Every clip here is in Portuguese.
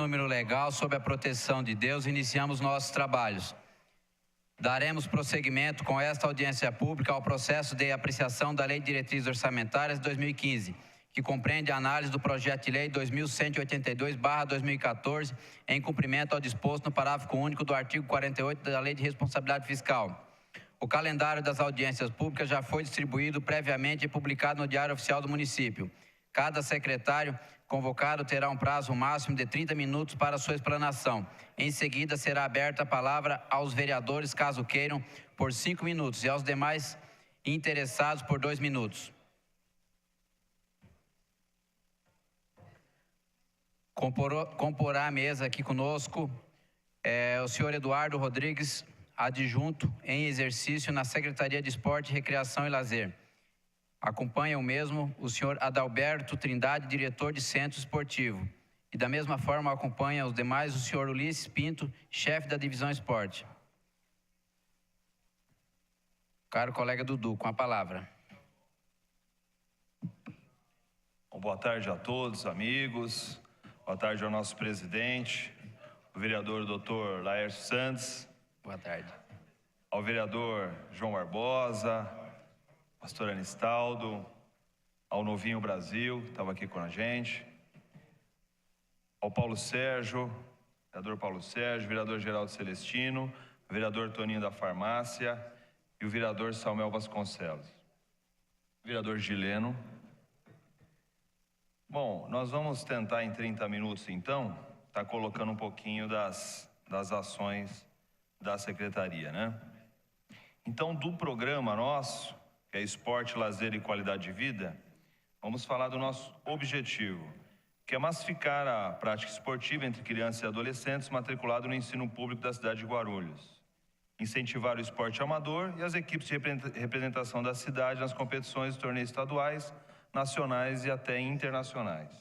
número legal, sob a proteção de Deus, iniciamos nossos trabalhos. Daremos prosseguimento com esta audiência pública ao processo de apreciação da Lei de Diretrizes Orçamentárias de 2015, que compreende a análise do projeto de lei 2182/2014, em cumprimento ao disposto no parágrafo único do artigo 48 da Lei de Responsabilidade Fiscal. O calendário das audiências públicas já foi distribuído previamente e publicado no Diário Oficial do Município. Cada secretário convocado terá um prazo máximo de 30 minutos para sua explanação. Em seguida, será aberta a palavra aos vereadores, caso queiram, por 5 minutos, e aos demais interessados por 2 minutos. Comporá a mesa aqui conosco o senhor Eduardo Rodrigues, adjunto em exercício na Secretaria de Esporte, Recreação e Lazer. Acompanha o mesmo o senhor Adalberto Trindade, diretor de Centro Esportivo. E da mesma forma acompanha os demais o senhor Ulisses Pinto, chefe da Divisão Esporte. Caro colega Dudu, com a palavra. Bom, boa tarde a todos, amigos. Boa tarde ao nosso presidente, o vereador Dr. Laércio Santos. Boa tarde. Ao vereador João Barbosa, pastor Anistaldo, ao Novinho Brasil, que estava aqui com a gente, ao Paulo Sérgio, vereador Paulo Sérgio, vereador Geraldo Celestino, o vereador Toninho da Farmácia e o vereador Samuel Vasconcelos. Vereador Gileno. Bom, nós vamos tentar em 30 minutos, então, estar colocando um pouquinho das ações da Secretaria, né? Então, do programa nosso, que é Esporte, Lazer e Qualidade de Vida, vamos falar do nosso objetivo, que é massificar a prática esportiva entre crianças e adolescentes matriculados no ensino público da cidade de Guarulhos, incentivar o esporte amador e as equipes de representação da cidade nas competições e torneios estaduais, nacionais e até internacionais.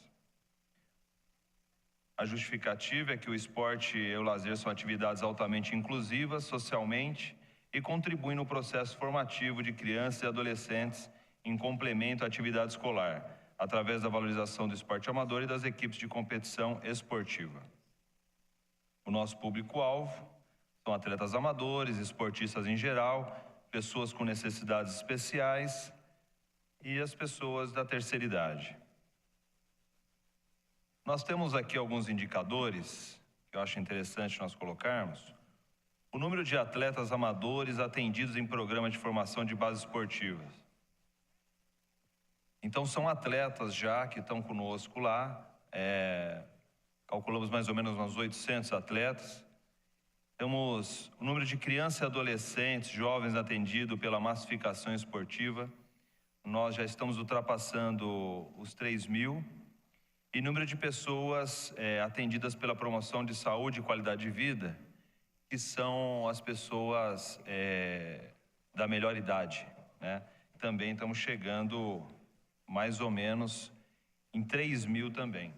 A justificativa é que o esporte e o lazer são atividades altamente inclusivas socialmente e contribuem no processo formativo de crianças e adolescentes em complemento à atividade escolar, através da valorização do esporte amador e das equipes de competição esportiva. O nosso público-alvo são atletas amadores, esportistas em geral, pessoas com necessidades especiais e as pessoas da terceira idade. Nós temos aqui alguns indicadores que eu acho interessante nós colocarmos. O número de atletas amadores atendidos em programas de formação de bases esportivas. Então, são atletas já que estão conosco lá, calculamos mais ou menos uns 800 atletas. Temos o número de crianças e adolescentes, jovens atendidos pela massificação esportiva. Nós já estamos ultrapassando os 3.000. E número de pessoas atendidas pela promoção de saúde e qualidade de vida, que são as pessoas da melhor idade, né? Também estamos chegando mais ou menos em 3.000 também.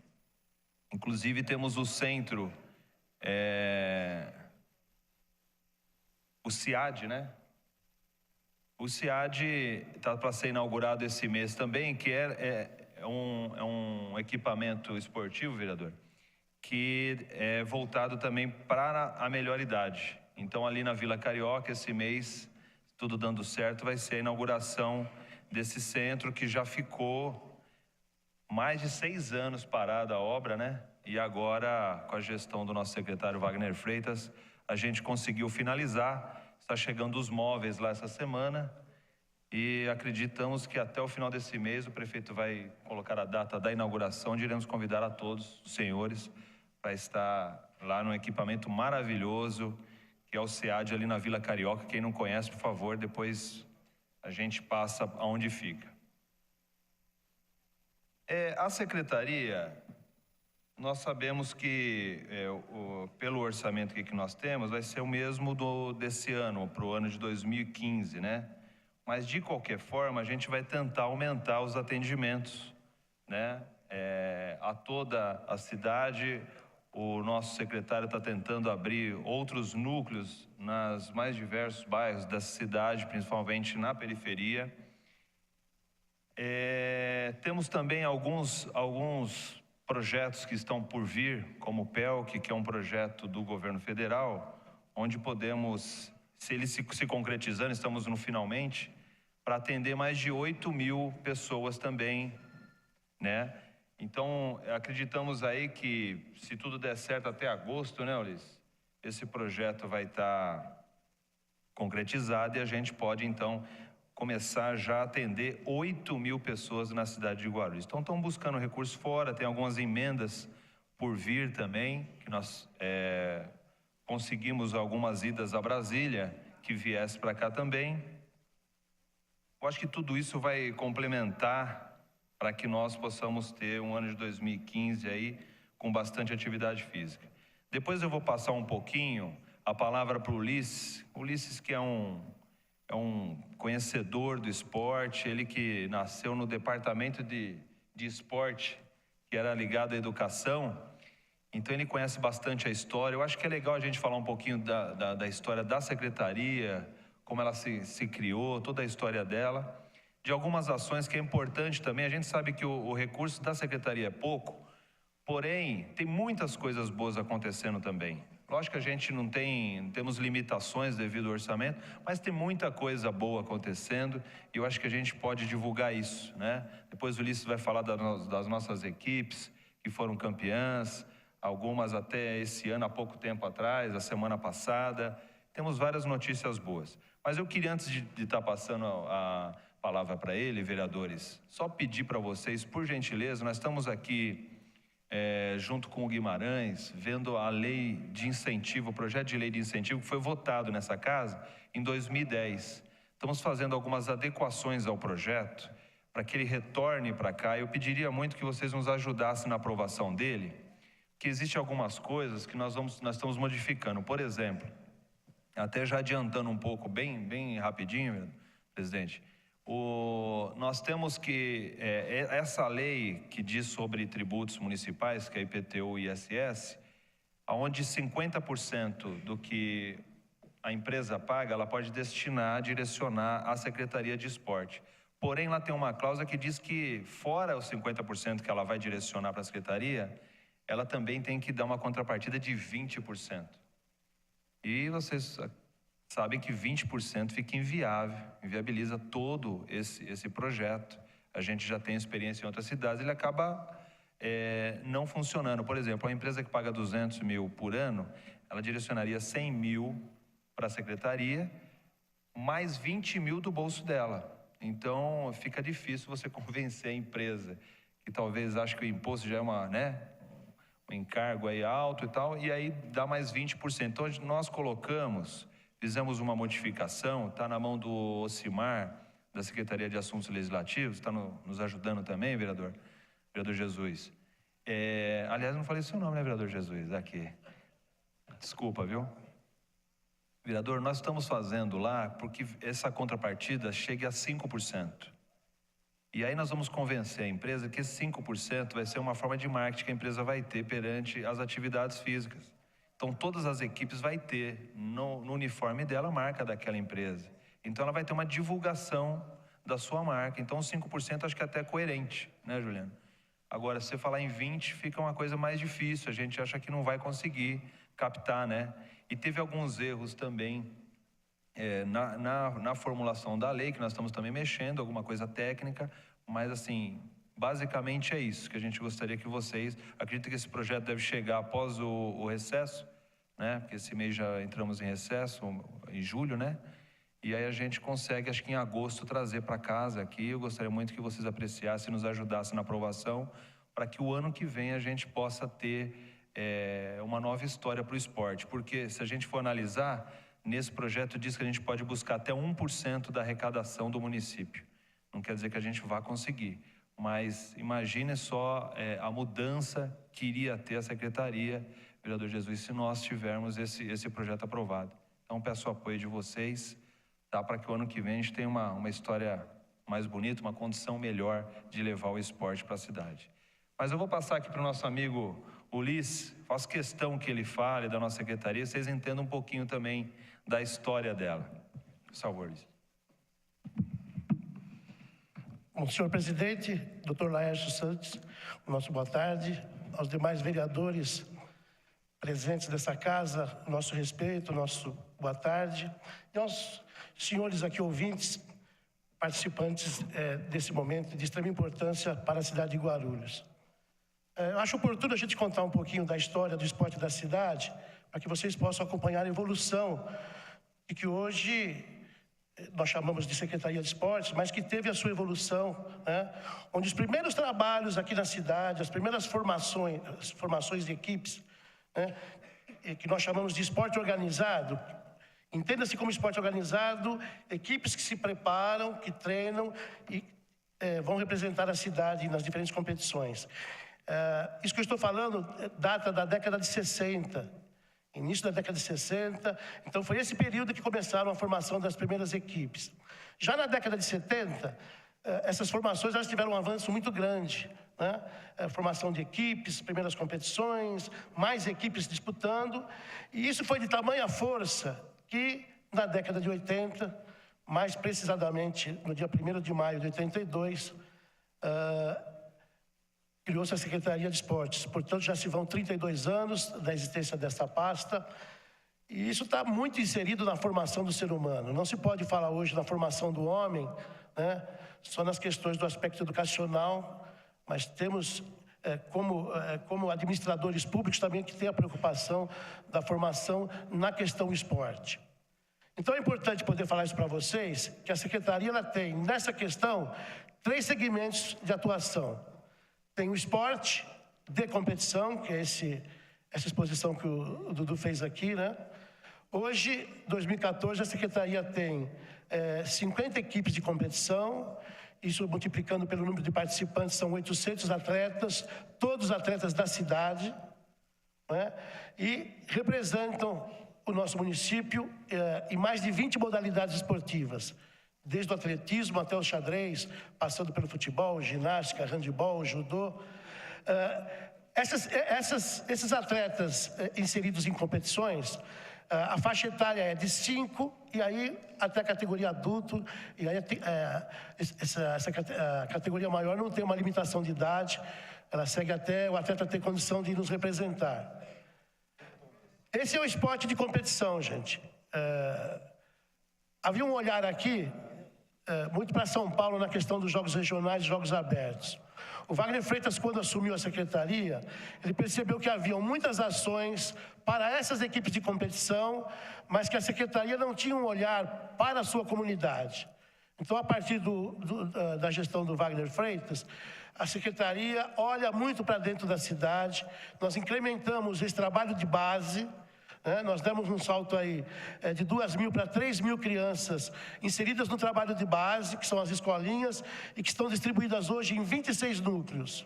Inclusive temos o centro, o CIAD, né? O CIAD está para ser inaugurado esse mês também, que é um equipamento esportivo, vereador, que é voltado também para a melhor idade. Então, ali na Vila Carioca, esse mês, tudo dando certo, vai ser a inauguração desse centro, que já ficou mais de 6 anos parada a obra, né? E agora, com a gestão do nosso secretário Wagner Freitas, a gente conseguiu finalizar. Está chegando os móveis lá essa semana e acreditamos que até o final desse mês o prefeito vai colocar a data da inauguração, onde iremos convidar a todos os senhores para estar lá num equipamento maravilhoso, que é o SEAD ali na Vila Carioca. Quem não conhece, por favor, depois a gente passa aonde fica. A secretaria, nós sabemos que pelo orçamento que nós temos, vai ser o mesmo desse ano, para o ano de 2015, né? Mas, de qualquer forma, a gente vai tentar aumentar os atendimentos, né? A toda a cidade. O nosso secretário está tentando abrir outros núcleos nas mais diversos bairros da cidade, principalmente na periferia. Temos também alguns projetos que estão por vir, como o PELC, que é um projeto do governo federal, onde podemos, se ele se concretizando, estamos no finalmente, para atender mais de 8.000 pessoas também, né? Então, acreditamos aí que, se tudo der certo até agosto, né, Ulisses? Esse projeto vai estar concretizado e a gente pode, então, começar já a atender 8.000 pessoas na cidade de Guarulhos. Então, estão buscando recursos fora, tem algumas emendas por vir também, que nós conseguimos algumas idas a Brasília, que viesse para cá também. Eu acho que tudo isso vai complementar para que nós possamos ter um ano de 2015 aí com bastante atividade física. Depois eu vou passar um pouquinho a palavra para o Ulisses. Ulisses, que é um conhecedor do esporte, ele que nasceu no departamento de esporte, que era ligado à educação, então ele conhece bastante a história. Eu acho que é legal a gente falar um pouquinho da história da secretaria, como ela se criou, toda a história dela, de algumas ações que é importante também. A gente sabe que o recurso da secretaria é pouco, porém, tem muitas coisas boas acontecendo também. Lógico que a gente não temos limitações devido ao orçamento, mas tem muita coisa boa acontecendo e eu acho que a gente pode divulgar isso, né? Depois o Ulisses vai falar das nossas equipes que foram campeãs, algumas até esse ano, há pouco tempo atrás, a semana passada. Temos várias notícias boas. Mas eu queria, antes de estar passando a palavra para ele, vereadores, só pedir para vocês, por gentileza, nós estamos aqui junto com o Guimarães, vendo a lei de incentivo, o projeto de lei de incentivo que foi votado nessa casa em 2010. Estamos fazendo algumas adequações ao projeto para que ele retorne para cá. Eu pediria muito que vocês nos ajudassem na aprovação dele, que existem algumas coisas que nós estamos modificando. Por exemplo, até já adiantando um pouco, bem rapidinho, presidente, nós temos que, essa lei que diz sobre tributos municipais, que é IPTU e ISS, onde 50% do que a empresa paga, ela pode direcionar à Secretaria de Esporte. Porém, lá tem uma cláusula que diz que, fora os 50% que ela vai direcionar para a Secretaria, ela também tem que dar uma contrapartida de 20%. E vocês sabem que 20% fica inviável, inviabiliza todo esse projeto. A gente já tem experiência em outras cidades, ele acaba não funcionando. Por exemplo, uma empresa que paga 200 mil por ano, ela direcionaria 100 mil para a secretaria, mais 20 mil do bolso dela. Então, fica difícil você convencer a empresa, que talvez ache que o imposto já é um encargo aí alto e tal, e aí dá mais 20%. Então, nós fizemos uma modificação, está na mão do Ocimar, da Secretaria de Assuntos Legislativos, está nos ajudando também, vereador Jesus. Aliás, não falei seu nome, né, vereador Jesus? Aqui. Desculpa, viu? Vereador, nós estamos fazendo lá porque essa contrapartida chegue a 5%. E aí nós vamos convencer a empresa que esse 5% vai ser uma forma de marketing que a empresa vai ter perante as atividades físicas. Então, todas as equipes vai ter no uniforme dela a marca daquela empresa. Então, ela vai ter uma divulgação da sua marca. Então, 5% acho que é até coerente, né, Juliano? Agora, se você falar em 20%, fica uma coisa mais difícil. A gente acha que não vai conseguir captar, né? E teve alguns erros também na formulação da lei, que nós estamos também mexendo, alguma coisa técnica, mas assim, basicamente é isso que a gente gostaria que vocês... Acredito que esse projeto deve chegar após o recesso, né? Porque esse mês já entramos em recesso, em julho, né? E aí a gente consegue, acho que em agosto, trazer para casa aqui. Eu gostaria muito que vocês apreciassem e nos ajudassem na aprovação, para que o ano que vem a gente possa ter uma nova história para o esporte. Porque se a gente for analisar, nesse projeto diz que a gente pode buscar até 1% da arrecadação do município. Não quer dizer que a gente vá conseguir, mas imagine só a mudança que iria ter a secretaria, vereador Jesus, se nós tivermos esse projeto aprovado. Então peço o apoio de vocês, tá, para que o ano que vem a gente tenha uma história mais bonita, uma condição melhor de levar o esporte para a cidade. Mas eu vou passar aqui para o nosso amigo Ulisses, faço questão que ele fale da nossa secretaria, vocês entendam um pouquinho também da história dela. Por favor, Ulisses. Bom, senhor presidente, doutor Laércio Santos, nosso boa tarde, aos demais vereadores presentes dessa casa, nosso respeito, nosso boa tarde, e aos senhores aqui ouvintes, participantes desse momento de extrema importância para a cidade de Guarulhos. Eu acho oportuno a gente contar um pouquinho da história do esporte da cidade, para que vocês possam acompanhar a evolução, e que hoje nós chamamos de Secretaria de Esportes, mas que teve a sua evolução, né? Onde os primeiros trabalhos aqui na cidade, as primeiras formações de equipes, né? Que nós chamamos de esporte organizado. Entenda-se como esporte organizado, equipes que se preparam, que treinam e vão representar a cidade nas diferentes competições. Isso que eu estou falando data da década de 60. Início da década de 60, então foi esse período que começaram a formação das primeiras equipes. Já na década de 70, essas formações elas tiveram um avanço muito grande, né? Formação de equipes, primeiras competições, mais equipes disputando, e isso foi de tamanha força que na década de 80, mais precisamente no dia 1º de maio de 82, criou-se a Secretaria de Esportes. Portanto, já se vão 32 anos da existência dessa pasta, e isso está muito inserido na formação do ser humano. Não se pode falar hoje na formação do homem, né, só nas questões do aspecto educacional, mas temos, como administradores públicos, também que ter a preocupação da formação na questão esporte. Então, é importante poder falar isso para vocês, que a Secretaria ela tem, nessa questão, 3 segmentos de atuação. Tem o esporte de competição, que é essa exposição que o Dudu fez aqui, né? Hoje, 2014, a Secretaria tem 50 equipes de competição, isso multiplicando pelo número de participantes, são 800 atletas, todos atletas da cidade, né? E representam o nosso município em mais de 20 modalidades esportivas. Desde o atletismo até o xadrez, passando pelo futebol, ginástica, handebol, judô. Esses atletas inseridos em competições, a faixa etária é de 5 e aí até a categoria adulto, e aí a categoria maior não tem uma limitação de idade, ela segue até o atleta ter condição de nos representar. Esse é o esporte de competição, gente. Havia um olhar aqui muito para São Paulo na questão dos jogos regionais e jogos abertos. O Wagner Freitas, quando assumiu a secretaria, ele percebeu que haviam muitas ações para essas equipes de competição, mas que a secretaria não tinha um olhar para a sua comunidade. Então, a partir da gestão do Wagner Freitas, a secretaria olha muito para dentro da cidade. Nós incrementamos esse trabalho de base. Nós demos um salto aí de 2.000 para 3.000 crianças inseridas no trabalho de base, que são as escolinhas, e que estão distribuídas hoje em 26 núcleos.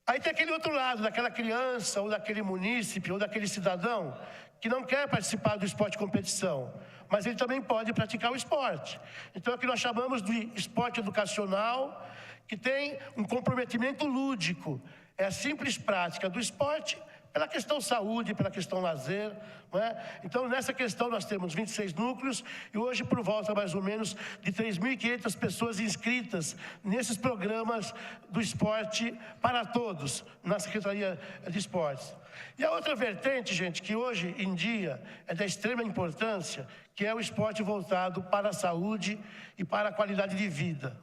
Aí tem aquele outro lado, daquela criança, ou daquele munícipe, ou daquele cidadão, que não quer participar do esporte de competição, mas ele também pode praticar o esporte. Então é o que nós chamamos de esporte educacional, que tem um comprometimento lúdico. É a simples prática do esporte, pela questão saúde, pela questão lazer, não é? Então, nessa questão, nós temos 26 núcleos e hoje, por volta, mais ou menos, de 3.500 pessoas inscritas nesses programas do esporte para todos, na Secretaria de Esportes. E a outra vertente, gente, que hoje em dia é da extrema importância, que é o esporte voltado para a saúde e para a qualidade de vida.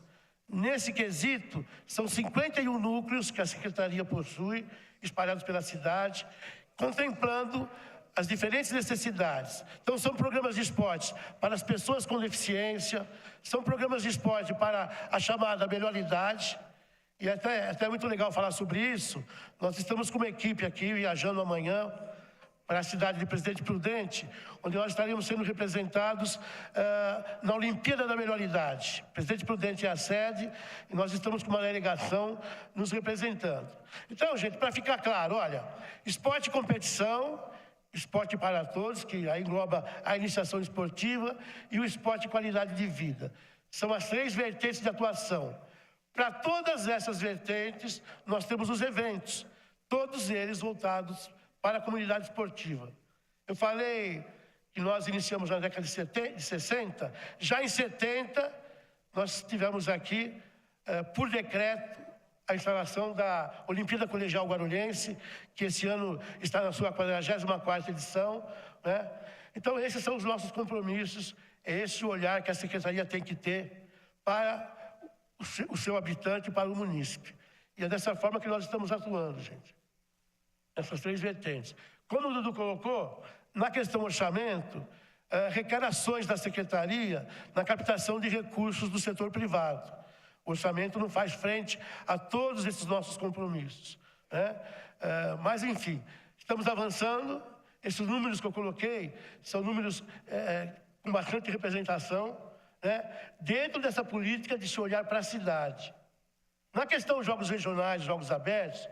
Nesse quesito, são 51 núcleos que a Secretaria possui, espalhados pela cidade, contemplando as diferentes necessidades. Então, são programas de esporte para as pessoas com deficiência, são programas de esporte para a chamada melhor idade, e até é muito legal falar sobre isso. Nós estamos com uma equipe aqui viajando amanhã para a cidade de Presidente Prudente, onde nós estaremos sendo representados na Olimpíada da Melhor Idade. Presidente Prudente é a sede e nós estamos com uma delegação nos representando. Então, gente, para ficar claro, olha, esporte e competição, esporte para todos, que aí engloba a iniciação esportiva e o esporte e qualidade de vida. São as 3 vertentes de atuação. Para todas essas vertentes, nós temos os eventos, todos eles voltados para a comunidade esportiva. Eu falei que nós iniciamos na década de 60, já em 70, nós tivemos aqui, por decreto, a instalação da Olimpíada Colegial Guarulhense, que esse ano está na sua 44ª edição, né? Então, esses são os nossos compromissos, é esse olhar que a Secretaria tem que ter para o seu habitante, para o munícipe. E é dessa forma que nós estamos atuando, gente. Essas 3 vertentes. Como o Dudu colocou, na questão orçamento, requer ações da Secretaria na captação de recursos do setor privado. O orçamento não faz frente a todos esses nossos compromissos, né? Mas, enfim, estamos avançando. Esses números que eu coloquei são números com bastante representação, né? Dentro dessa política de se olhar para a cidade. Na questão dos jogos regionais, jogos abertos,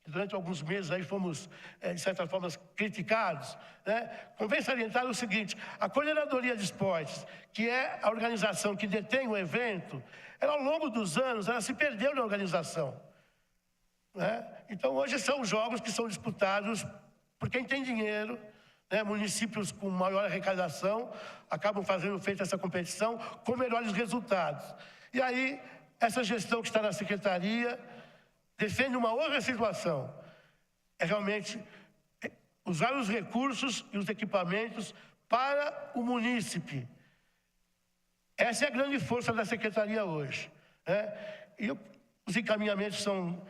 que durante alguns meses aí fomos, de certa forma, criticados, né? Convém salientar o seguinte: a Coordenadoria de Esportes, que é a organização que detém o evento, ela, ao longo dos anos, ela se perdeu na organização, né? Então, hoje são jogos que são disputados por quem tem dinheiro, né? Municípios com maior arrecadação acabam feita essa competição com melhores resultados. E aí, essa gestão que está na Secretaria defende uma outra situação, é realmente usar os recursos e os equipamentos para o munícipe. Essa é a grande força da Secretaria hoje, né? E os encaminhamentos são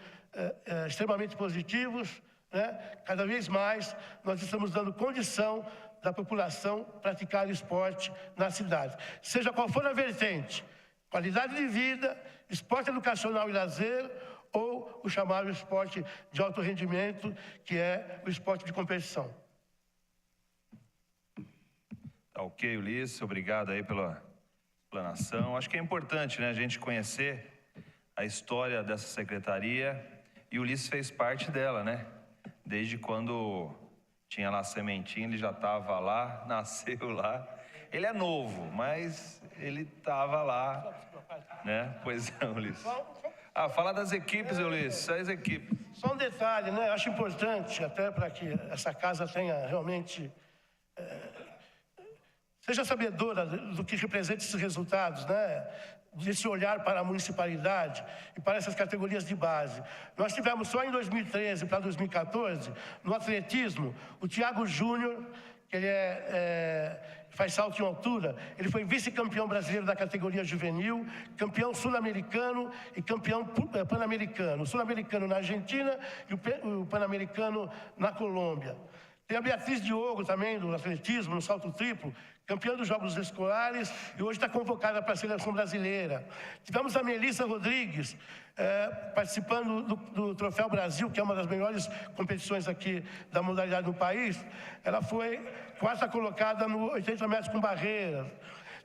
extremamente positivos, né? Cada vez mais nós estamos dando condição da população praticar esporte na cidade. Seja qual for a vertente, qualidade de vida, esporte educacional e lazer, ou o chamado esporte de alto rendimento, que é o esporte de competição. Tá ok, Ulisses, obrigado aí pela explanação. Acho que é importante, né, a gente conhecer a história dessa secretaria, e o Ulisses fez parte dela, né? Desde quando tinha lá a sementinha, ele já estava lá, nasceu lá. Ele é novo, mas ele estava lá, né? Pois é, Ulisses. Fala das equipes, Ulisses, as equipes. Só um detalhe, né? Eu acho importante, até para que essa casa tenha realmente... seja sabedora do que representa esses resultados, né? Desse olhar para a municipalidade e para essas categorias de base. Nós tivemos só em 2013 para 2014, no atletismo, o Thiago Júnior, que ele faz salto em altura, ele foi vice-campeão brasileiro da categoria juvenil, campeão sul-americano e campeão pan-americano. O sul-americano na Argentina e o pan-americano na Colômbia. Tem a Beatriz Diogo também, do atletismo, no salto triplo, campeã dos Jogos Escolares e hoje está convocada para a seleção brasileira. Tivemos a Melissa Rodrigues, participando do Troféu Brasil, que é uma das melhores competições aqui da modalidade no país. Ela foi 4ª colocada no 80 metros com barreiras.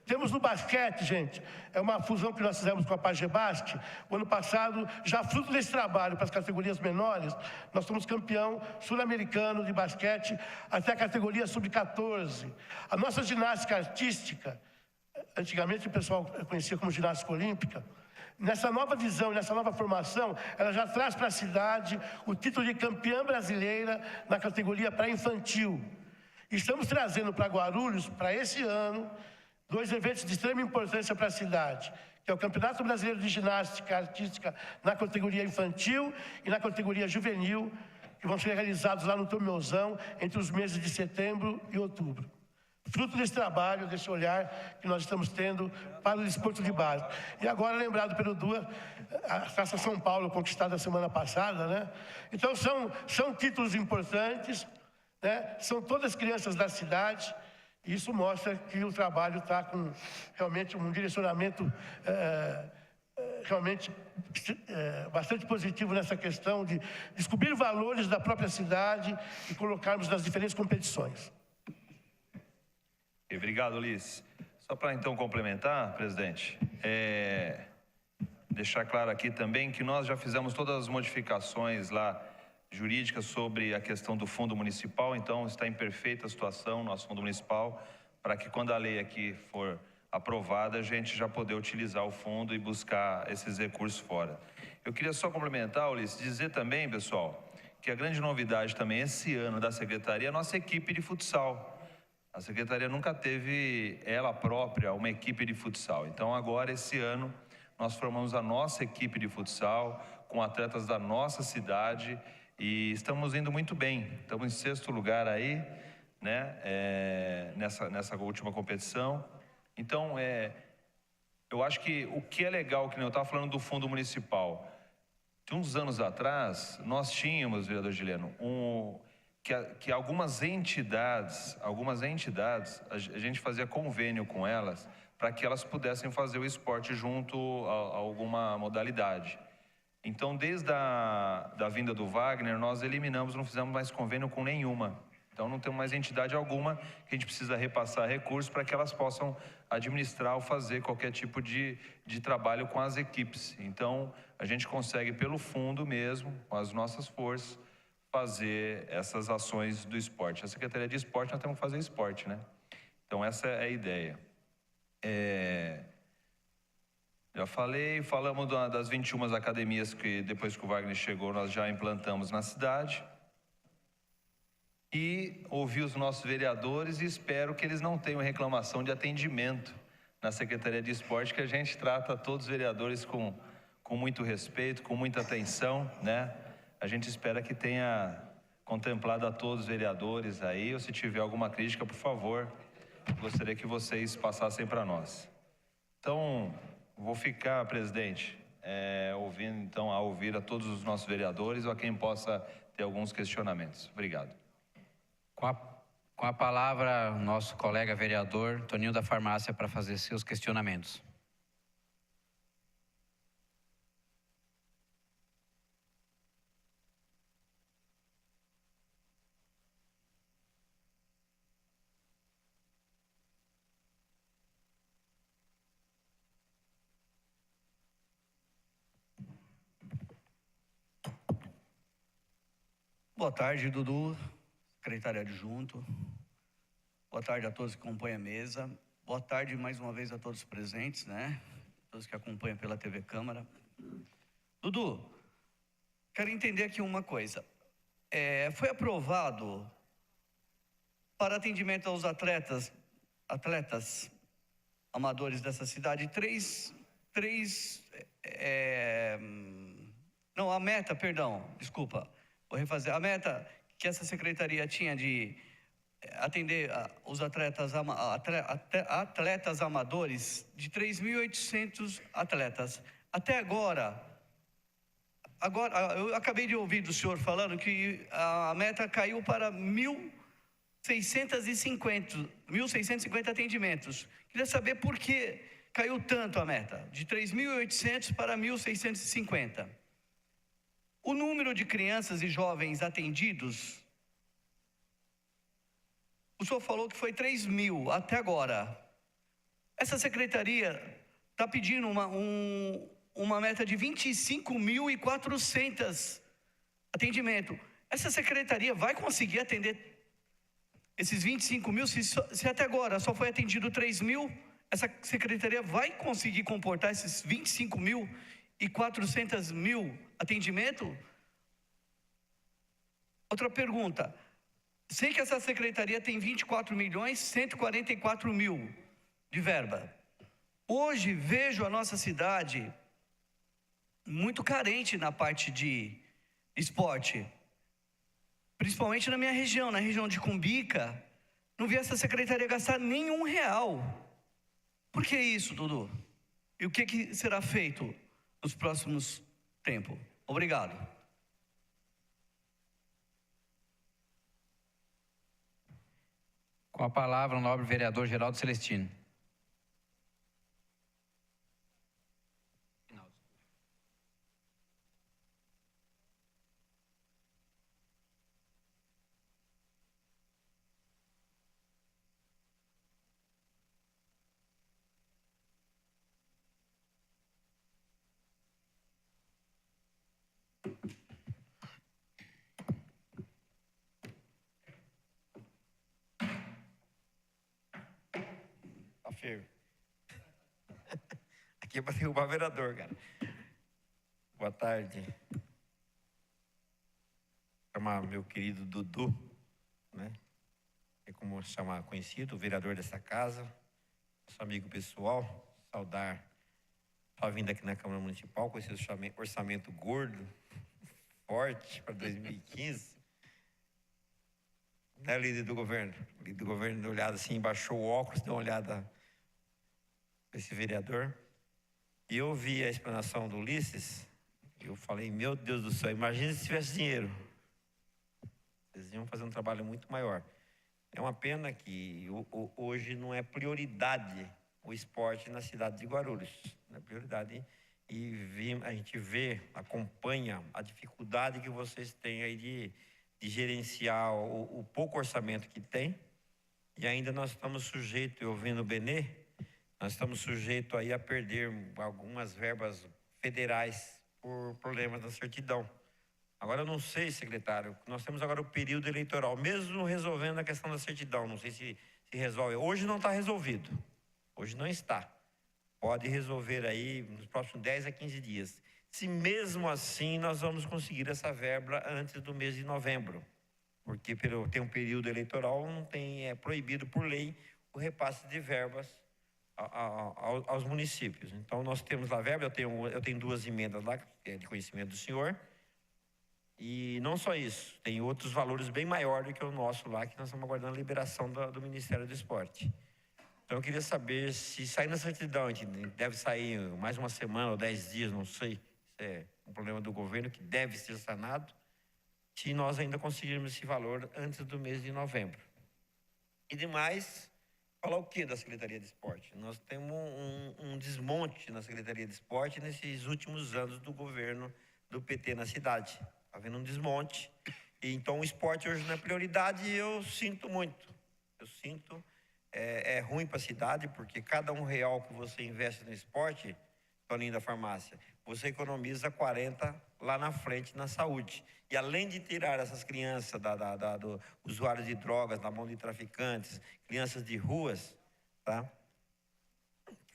Temos no basquete, gente, é uma fusão que nós fizemos com a Pagebasque. O ano passado, já fruto desse trabalho para as categorias menores, nós somos campeão sul-americano de basquete até a categoria sub-14. A nossa ginástica artística, antigamente o pessoal conhecia como ginástica olímpica, nessa nova visão, nessa nova formação, ela já traz para a cidade o título de campeã brasileira na categoria pré-infantil. Estamos trazendo para Guarulhos, para esse ano, 2 eventos de extrema importância para a cidade, que é o Campeonato Brasileiro de Ginástica Artística na categoria infantil e na categoria juvenil, que vão ser realizados lá no Tormeuzão entre os meses de setembro e outubro. Fruto desse trabalho, desse olhar que nós estamos tendo para o desporto de base. E agora, lembrado pelo Dua, a Taça São Paulo, conquistada a semana passada, né? Então, são títulos importantes, né? São todas crianças da cidade. Isso mostra que o trabalho está com realmente um direcionamento realmente bastante positivo nessa questão de descobrir valores da própria cidade e colocarmos nas diferentes competições. Obrigado, Ulisses. Só para então complementar, presidente, deixar claro aqui também que nós já fizemos todas as modificações lá jurídica sobre a questão do fundo municipal, então está em perfeita situação nosso fundo municipal, para que quando a lei aqui for aprovada, a gente já poder utilizar o fundo e buscar esses recursos fora. Eu queria só complementar, Ulisses, dizer também, pessoal, que a grande novidade também esse ano da Secretaria é a nossa equipe de futsal. A Secretaria nunca teve ela própria uma equipe de futsal, então agora esse ano nós formamos a nossa equipe de futsal, com atletas da nossa cidade, e estamos indo muito bem. Estamos em 6º lugar aí, né, nessa última competição. Então, eu acho que o que é legal, que eu estava falando do fundo municipal, de uns anos atrás, nós tínhamos, vereador Gileno, que algumas entidades, a gente fazia convênio com elas para que elas pudessem fazer o esporte junto a alguma modalidade. Então, desde a vinda do Wagner, nós eliminamos, não fizemos mais convênio com nenhuma. Então, não temos mais entidade alguma que a gente precisa repassar recursos para que elas possam administrar ou fazer qualquer tipo de trabalho com as equipes. Então, a gente consegue, pelo fundo mesmo, com as nossas forças, fazer essas ações do esporte. A Secretaria de Esporte, nós temos que fazer esporte, né? Então, essa é a ideia. Já falamos das 21 academias que, depois que o Wagner chegou, nós já implantamos na cidade. E ouvi os nossos vereadores e espero que eles não tenham reclamação de atendimento na Secretaria de Esporte, que a gente trata todos os vereadores com muito respeito, com muita atenção, né? A gente espera que tenha contemplado a todos os vereadores aí, ou se tiver alguma crítica, por favor, gostaria que vocês passassem para nós. Então, vou ficar, presidente, ouvindo, então, a ouvir a todos os nossos vereadores ou a quem possa ter alguns questionamentos. Obrigado. Com a palavra, o nosso colega vereador Toninho da Farmácia para fazer seus questionamentos. Boa tarde, Dudu, secretário adjunto. Boa tarde a todos que compõem a mesa. Boa tarde mais uma vez a todos presentes, né? Todos que acompanham pela TV Câmara. Dudu, quero entender aqui uma coisa. Foi aprovado para atendimento aos atletas amadores dessa cidade, a meta, desculpa. Vou refazer. A meta que essa secretaria tinha de atender os atletas amadores, de 3.800 atletas. Até agora, eu acabei de ouvir do senhor falando que a meta caiu para 1.650 atendimentos. Queria saber por que caiu tanto a meta, de 3.800 para 1.650. O número de crianças e jovens atendidos, o senhor falou que foi 3.000 até agora. Essa secretaria está pedindo uma meta de 25.400 atendimento. Essa secretaria vai conseguir atender esses 25.000? Se até agora só foi atendido 3.000, essa secretaria vai conseguir comportar esses 25.400 atendimento? Outra pergunta. Sei que essa secretaria tem 24.144.000 de verba. Hoje vejo a nossa cidade muito carente na parte de esporte. Principalmente na minha região, na região de Cumbica. Não vi essa secretaria gastar nenhum real. Por que isso, Dudu? E o que será feito nos próximos tempos? Obrigado. Com a palavra, o nobre vereador Geraldo Celestino. Aqui é para derrubar o vereador, cara. Boa tarde. Chamar meu querido Dudu, né? É como chamar conhecido, o vereador dessa casa, nosso amigo pessoal. Saudar só vindo aqui na Câmara Municipal com esse orçamento gordo, forte para 2015. Né, líder do governo? O líder do governo deu uma olhada assim, baixou o óculos, deu uma olhada para esse vereador. E eu vi a explanação do Ulisses, eu falei, meu Deus do céu, imagina se tivesse dinheiro. Eles iam fazer um trabalho muito maior. É uma pena que hoje não é prioridade o esporte na cidade de Guarulhos. Não é prioridade. E a gente vê, acompanha a dificuldade que vocês têm aí de gerenciar o pouco orçamento que tem. E ainda nós estamos sujeitos, eu ouvindo o Benê, nós estamos sujeitos aí a perder algumas verbas federais por problemas da certidão. Agora, eu não sei, secretário, nós temos agora o período eleitoral, mesmo resolvendo a questão da certidão, não sei se resolve. Hoje não está resolvido, hoje não está. Pode resolver aí nos próximos 10 a 15 dias. Se mesmo assim nós vamos conseguir essa verba antes do mês de novembro, porque tem um período eleitoral, não tem, é proibido por lei o repasse de verbas aos municípios. Então, nós temos lá a verba, eu tenho 2 emendas lá, que é de conhecimento do senhor. E não só isso, tem outros valores bem maiores do que o nosso lá, que nós estamos aguardando a liberação do Ministério do Esporte. Então eu queria saber se sair na certidão, a gente deve sair mais uma semana ou 10 dias, não sei, isso é um problema do governo que deve ser sanado, se nós ainda conseguirmos esse valor antes do mês de novembro. E demais, falar o que da Secretaria de Esporte? Nós temos um desmonte na Secretaria de Esporte nesses últimos anos do governo do PT na cidade. Está havendo um desmonte. E então o esporte hoje não é prioridade e eu sinto muito. Eu sinto, é ruim para a cidade, porque cada R$1 que você investe no esporte, Toninho da farmácia, você economiza 40 lá na frente na saúde. E além de tirar essas crianças do usuário de drogas na mão de traficantes, crianças de ruas, tá?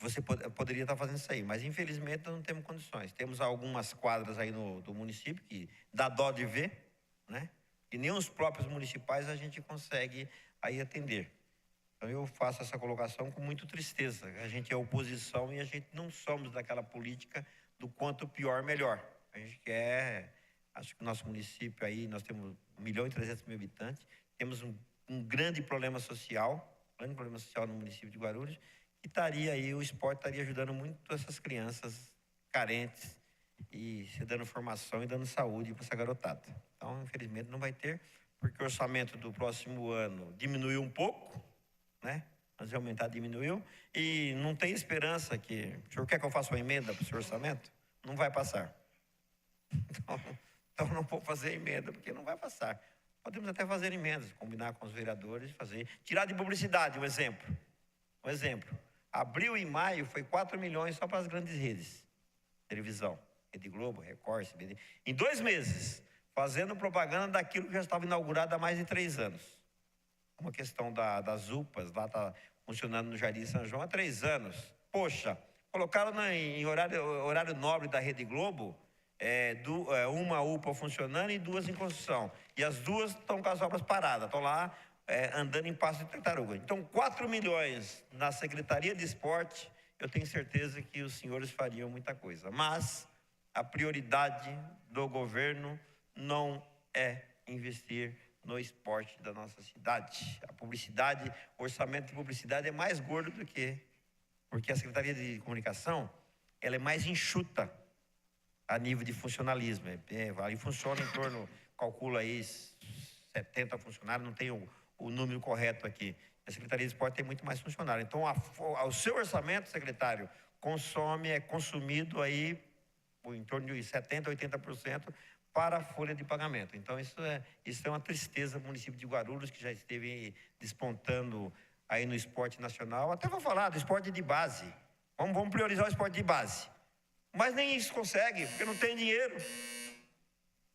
Você poderia estar fazendo isso aí, mas infelizmente nós não temos condições. Temos algumas quadras aí do município que dá dó de ver, né? E nem os próprios municipais a gente consegue aí atender. Então eu faço essa colocação com muita tristeza. A gente é oposição e a gente não somos daquela política do quanto pior, melhor. A gente quer, acho que o nosso município aí, nós temos 1.300.000 habitantes, temos um grande problema social no município de Guarulhos, e aí, o esporte estaria ajudando muito essas crianças carentes e se dando formação e dando saúde para essa garotada. Então, infelizmente, não vai ter, porque o orçamento do próximo ano diminuiu um pouco, né? Antes de aumentar, diminuiu, e não tem esperança que... O senhor quer que eu faça uma emenda para o seu orçamento? Não vai passar. Então não vou fazer emenda, porque não vai passar. Podemos até fazer emendas, combinar com os vereadores, fazer... Tirar de publicidade, um exemplo. Abril e maio foi 4 milhões só para as grandes redes. Televisão, Rede Globo, Record, CBD. Em 2 meses, fazendo propaganda daquilo que já estava inaugurado há mais de 3 anos. Uma questão das UPAs, lá está funcionando no Jardim São João há 3 anos. Poxa, colocaram em horário nobre da Rede Globo, uma UPA funcionando e 2 em construção. E as 2 estão com as obras paradas, estão lá andando em passo de tartaruga. Então, 4 milhões na Secretaria de Esporte, eu tenho certeza que os senhores fariam muita coisa. Mas a prioridade do governo não é investir no esporte da nossa cidade. A publicidade, o orçamento de publicidade é mais gordo do que... Porque a Secretaria de Comunicação, ela é mais enxuta a nível de funcionalismo. Ali funciona em torno, calcula aí, 70 funcionários, não tem o número correto aqui. A Secretaria de Esporte tem muito mais funcionários. Então, o seu orçamento, secretário, é consumido aí em torno de 70%, 80% para a folha de pagamento. Então, isso é uma tristeza do município de Guarulhos, que já esteve despontando aí no esporte nacional. Até vou falar do esporte de base. Vamos priorizar o esporte de base. Mas nem isso consegue, porque não tem dinheiro.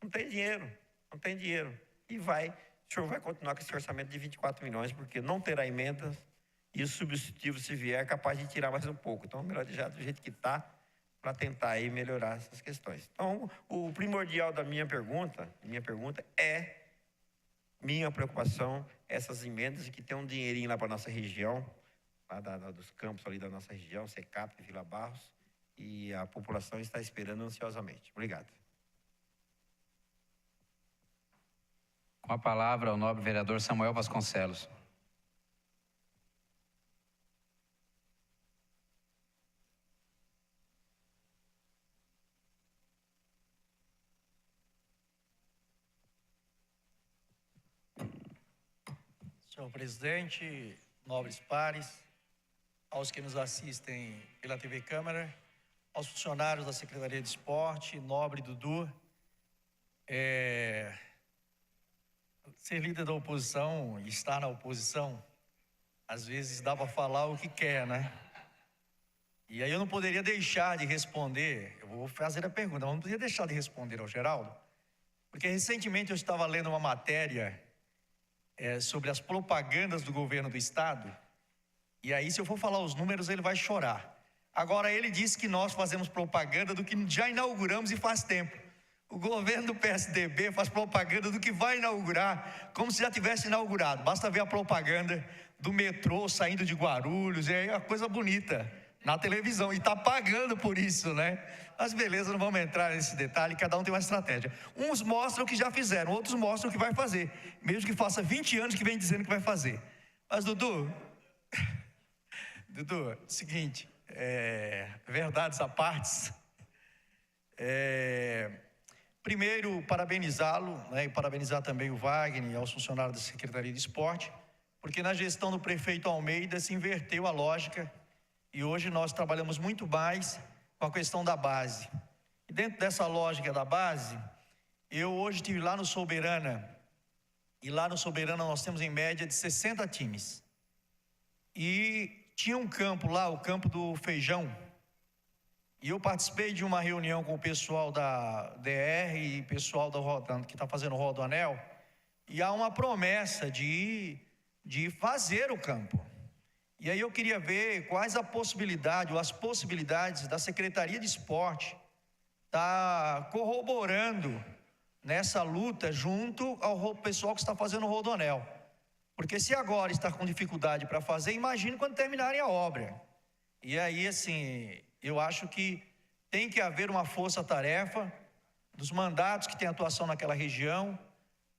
Não tem dinheiro. E o senhor vai continuar com esse orçamento de 24 milhões, porque não terá emendas e o substitutivo, se vier, é capaz de tirar mais um pouco. Então, é melhor deixar do jeito que está, para tentar aí melhorar essas questões. Então, o primordial da minha preocupação essas emendas, e que tem um dinheirinho lá para a nossa região, lá dos campos ali da nossa região, Secap, Vila Barros, e a população está esperando ansiosamente. Obrigado. Com a palavra, o nobre vereador Samuel Vasconcelos. Senhor presidente, nobres pares, aos que nos assistem pela TV Câmara, aos funcionários da Secretaria de Esporte, nobre Dudu, ser líder da oposição e estar na oposição, às vezes dá para falar o que quer, né? E aí eu não poderia deixar de responder, eu vou fazer a pergunta, mas não poderia deixar de responder ao Geraldo, porque recentemente eu estava lendo uma matéria sobre as propagandas do governo do estado, e aí se eu for falar os números ele vai chorar. Agora ele disse que nós fazemos propaganda do que já inauguramos e faz tempo. O governo do PSDB faz propaganda do que vai inaugurar, como se já tivesse inaugurado. Basta ver a propaganda do metrô saindo de Guarulhos, é uma coisa bonita na televisão, e está pagando por isso, né? Mas beleza, não vamos entrar nesse detalhe, cada um tem uma estratégia. Uns mostram o que já fizeram, outros mostram o que vai fazer, mesmo que faça 20 anos que vem dizendo que vai fazer. Mas Dudu, seguinte, verdades à parte, primeiro parabenizá-lo, né, e parabenizar também o Wagner e aos funcionários da Secretaria de Esporte, porque na gestão do prefeito Almeida se inverteu a lógica, e hoje nós trabalhamos muito mais com a questão da base. E dentro dessa lógica da base, eu hoje estive lá no Soberana, e lá no Soberana nós temos em média de 60 times. E tinha um campo lá, o campo do Feijão, e eu participei de uma reunião com o pessoal da DR e pessoal que está fazendo o Rodoanel, e há uma promessa de fazer o campo. E aí eu queria ver quais as possibilidades da Secretaria de Esporte estar corroborando nessa luta junto ao pessoal que está fazendo o Rodoanel. Porque se agora está com dificuldade para fazer, imagine quando terminarem a obra. E aí, assim, eu acho que tem que haver uma força-tarefa dos mandatos que têm atuação naquela região,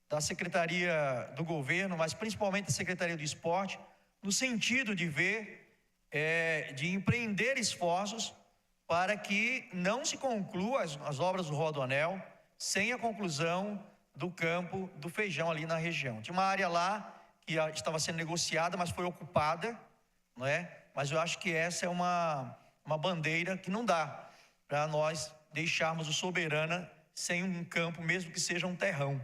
da Secretaria do Governo, mas principalmente da Secretaria do Esporte, no sentido de de empreender esforços para que não se conclua as obras do Rodoanel sem a conclusão do campo do Feijão ali na região. Tinha uma área lá que estava sendo negociada, mas foi ocupada, não é? Mas eu acho que essa é uma bandeira que não dá para nós deixarmos o Soberana sem um campo, mesmo que seja um terrão,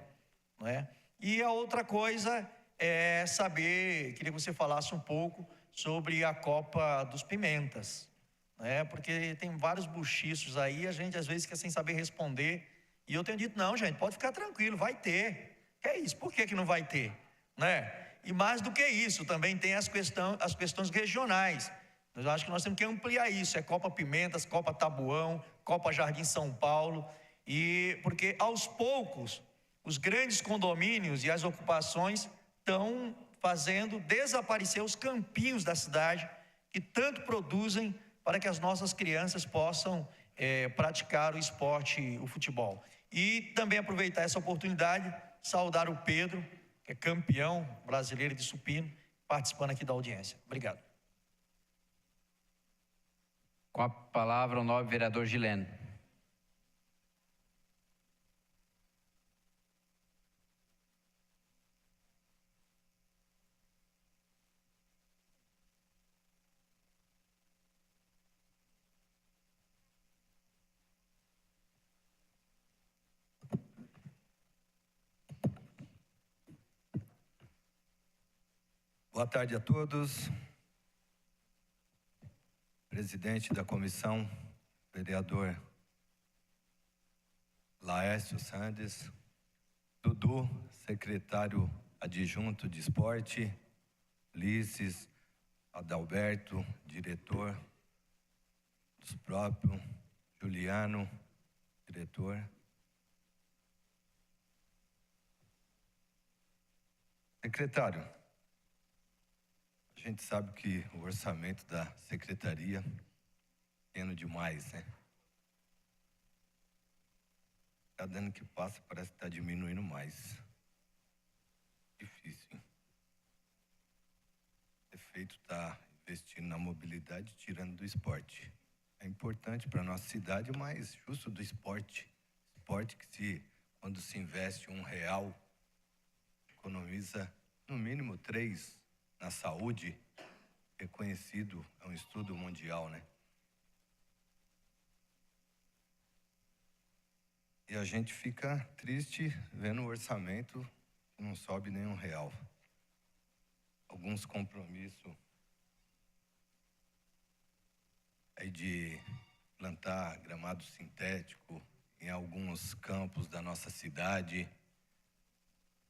não é? E a outra coisa é saber, queria que você falasse um pouco sobre a Copa dos Pimentas, né? Porque tem vários buchichos aí, a gente às vezes quer sem saber responder, e eu tenho dito, não gente, pode ficar tranquilo, vai ter. Que é isso, por que não vai ter, né? E mais do que isso, também tem as questões regionais. Eu acho que nós temos que ampliar isso, Copa Pimentas, Copa Tabuão, Copa Jardim São Paulo, e porque aos poucos os grandes condomínios e as ocupações estão fazendo desaparecer os campinhos da cidade que tanto produzem para que as nossas crianças possam praticar o esporte, o futebol. E também aproveitar essa oportunidade, saudar o Pedro, que é campeão brasileiro de supino, participando aqui da audiência. Obrigado. Com a palavra, o nobre vereador Gileno. Boa tarde a todos. Presidente da comissão, vereador Laércio Sandes, Dudu, secretário adjunto de esporte, Ulisses, Adalberto, diretor, dos próprios, Juliano, diretor. Secretário, a gente sabe que o orçamento da secretaria pequeno demais, né? Cada ano que passa parece que está diminuindo mais. Difícil, hein? O prefeito está investindo na mobilidade, tirando do esporte. É importante para a nossa cidade, mas justo do esporte. Esporte que quando se investe R$1, economiza no mínimo 3 na saúde, reconhecido, é um estudo mundial, né? E a gente fica triste vendo o orçamento que não sobe nem R$1. Alguns compromissos aí de plantar gramado sintético em alguns campos da nossa cidade.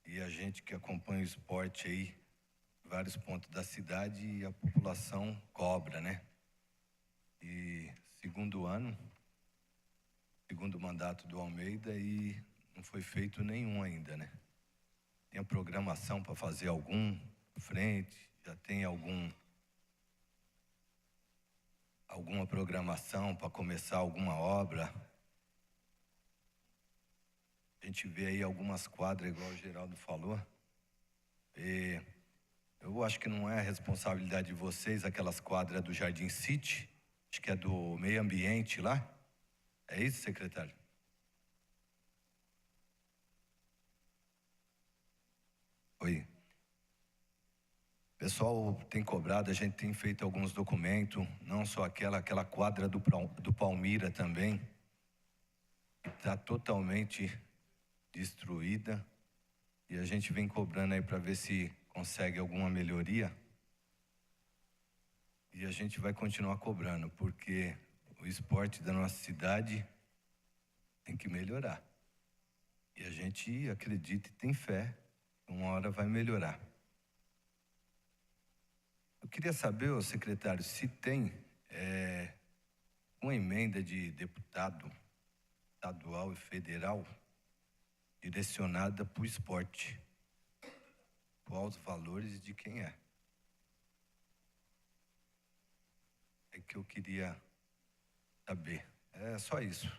E a gente que acompanha o esporte aí, vários pontos da cidade, e a população cobra, né? E segundo mandato do Almeida, e não foi feito nenhum ainda, né? Tem a programação para fazer algum frente, já tem alguma programação para começar alguma obra. A gente vê aí algumas quadras, igual o Geraldo falou. E eu acho que não é responsabilidade de vocês, aquelas quadras do Jardim City, acho que é do meio ambiente lá. É isso, secretário? Oi. O pessoal tem cobrado, a gente tem feito alguns documentos, não só aquela quadra do Palmira também, que está totalmente destruída, e a gente vem cobrando aí para ver se consegue alguma melhoria. E a gente vai continuar cobrando, porque o esporte da nossa cidade tem que melhorar. E a gente acredita e tem fé que uma hora vai melhorar. Eu queria saber, ô secretário, se tem uma emenda de deputado estadual e federal direcionada para o esporte. Quais os valores de quem é? É que eu queria saber. É só isso.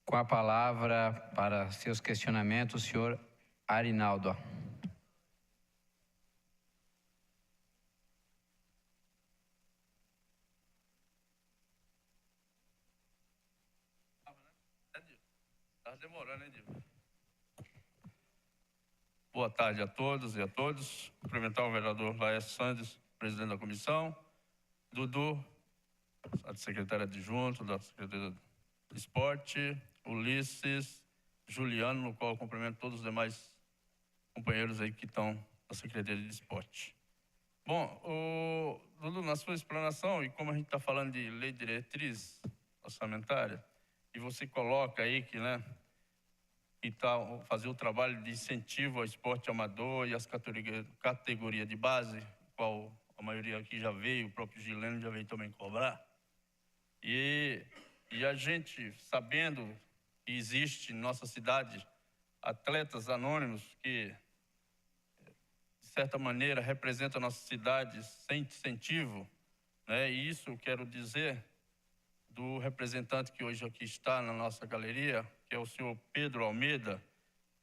Com a palavra para seus questionamentos, o senhor Arinaldo. Está demorando, hein, Dilma? Boa tarde a todos e a todos. Cumprimentar o vereador Laércio Sandes, presidente da comissão, Dudu, a secretária adjunto da Secretaria de Esporte, Ulisses, Juliano, no qual eu cumprimento todos os demais companheiros aí que estão na Secretaria de Esporte. Bom, Dudu, na sua explanação, e como a gente está falando de lei de diretriz orçamentária, e você coloca aí que, né, e fazer o trabalho de incentivo ao esporte amador e às categorias de base, qual a maioria aqui já veio, o próprio Gileno já veio também cobrar. E a gente, sabendo que existe em nossa cidade atletas anônimos que, de certa maneira, representam a nossa cidade sem incentivo, né? E isso eu quero dizer do representante que hoje aqui está na nossa galeria, que é o senhor Pedro Almeida,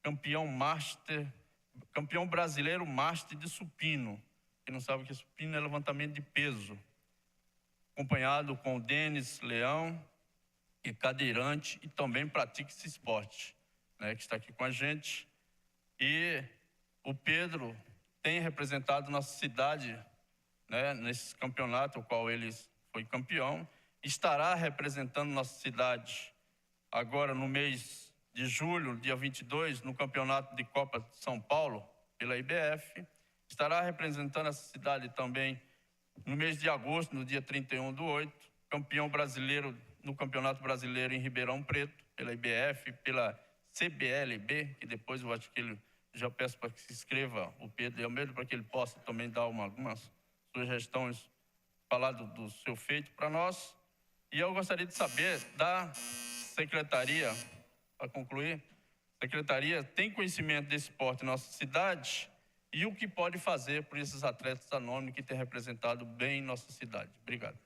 campeão brasileiro master de supino. Quem não sabe o que é supino é levantamento de peso, acompanhado com o Denis Leão, e cadeirante, e também pratica esse esporte, né, que está aqui com a gente. E o Pedro tem representado nossa cidade, né, nesse campeonato, o qual ele foi campeão, estará representando nossa cidade agora no mês de julho, dia 22, no campeonato de Copa de São Paulo, pela IBF. Estará representando essa cidade também no mês de agosto, no dia 31/8, campeão brasileiro no Campeonato Brasileiro em Ribeirão Preto, pela IBF, pela CBLB, que depois eu acho que ele já peço para que se inscreva o Pedro Almeida, para que ele possa também dar algumas sugestões, falar do seu feito para nós. E eu gostaria de saber da secretaria, para concluir, a secretaria tem conhecimento desse esporte em nossa cidade e o que pode fazer por esses atletas anônimos que têm representado bem nossa cidade. Obrigado.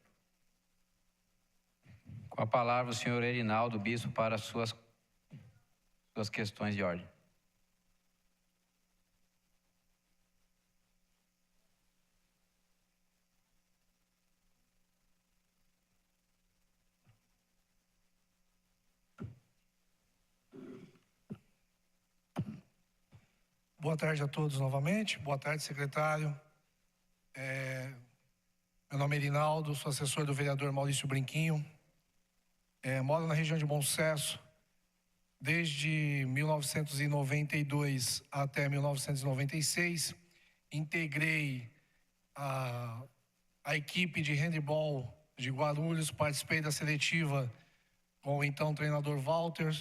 Com a palavra o senhor Erinaldo Bispo para suas questões de ordem. Boa tarde a todos novamente. Boa tarde, secretário. Meu nome é Erinaldo, sou assessor do vereador Maurício Brinquinho. Moro na região de Bom Sucesso desde 1992 até 1996. Integrei a equipe de handebol de Guarulhos, participei da seletiva com o então treinador Walter.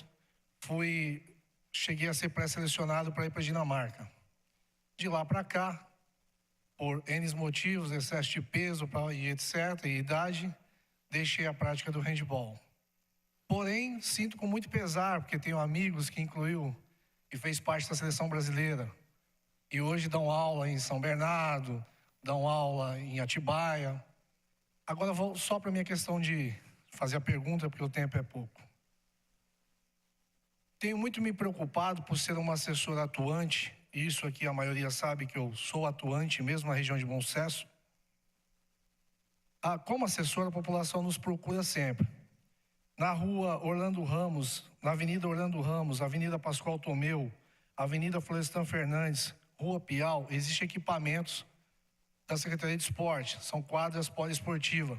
Cheguei a ser pré-selecionado para ir para a Dinamarca. De lá para cá, por N motivos, excesso de peso e etc., e idade, deixei a prática do handebol. Porém, sinto com muito pesar, porque tenho amigos que incluiu e fez parte da seleção brasileira. E hoje dão aula em São Bernardo, dão aula em Atibaia. Agora vou só para a minha questão de fazer a pergunta, porque o tempo é pouco. Tenho muito me preocupado por ser uma assessora atuante, e isso aqui a maioria sabe que eu sou atuante mesmo na região de Bom Sucesso. Como assessora, a população nos procura sempre. Na rua Orlando Ramos, na Avenida Orlando Ramos, Avenida Pascoal Tomeu, Avenida Florestan Fernandes, Rua Piau, existem equipamentos da Secretaria de Esporte, são quadras poliesportivas,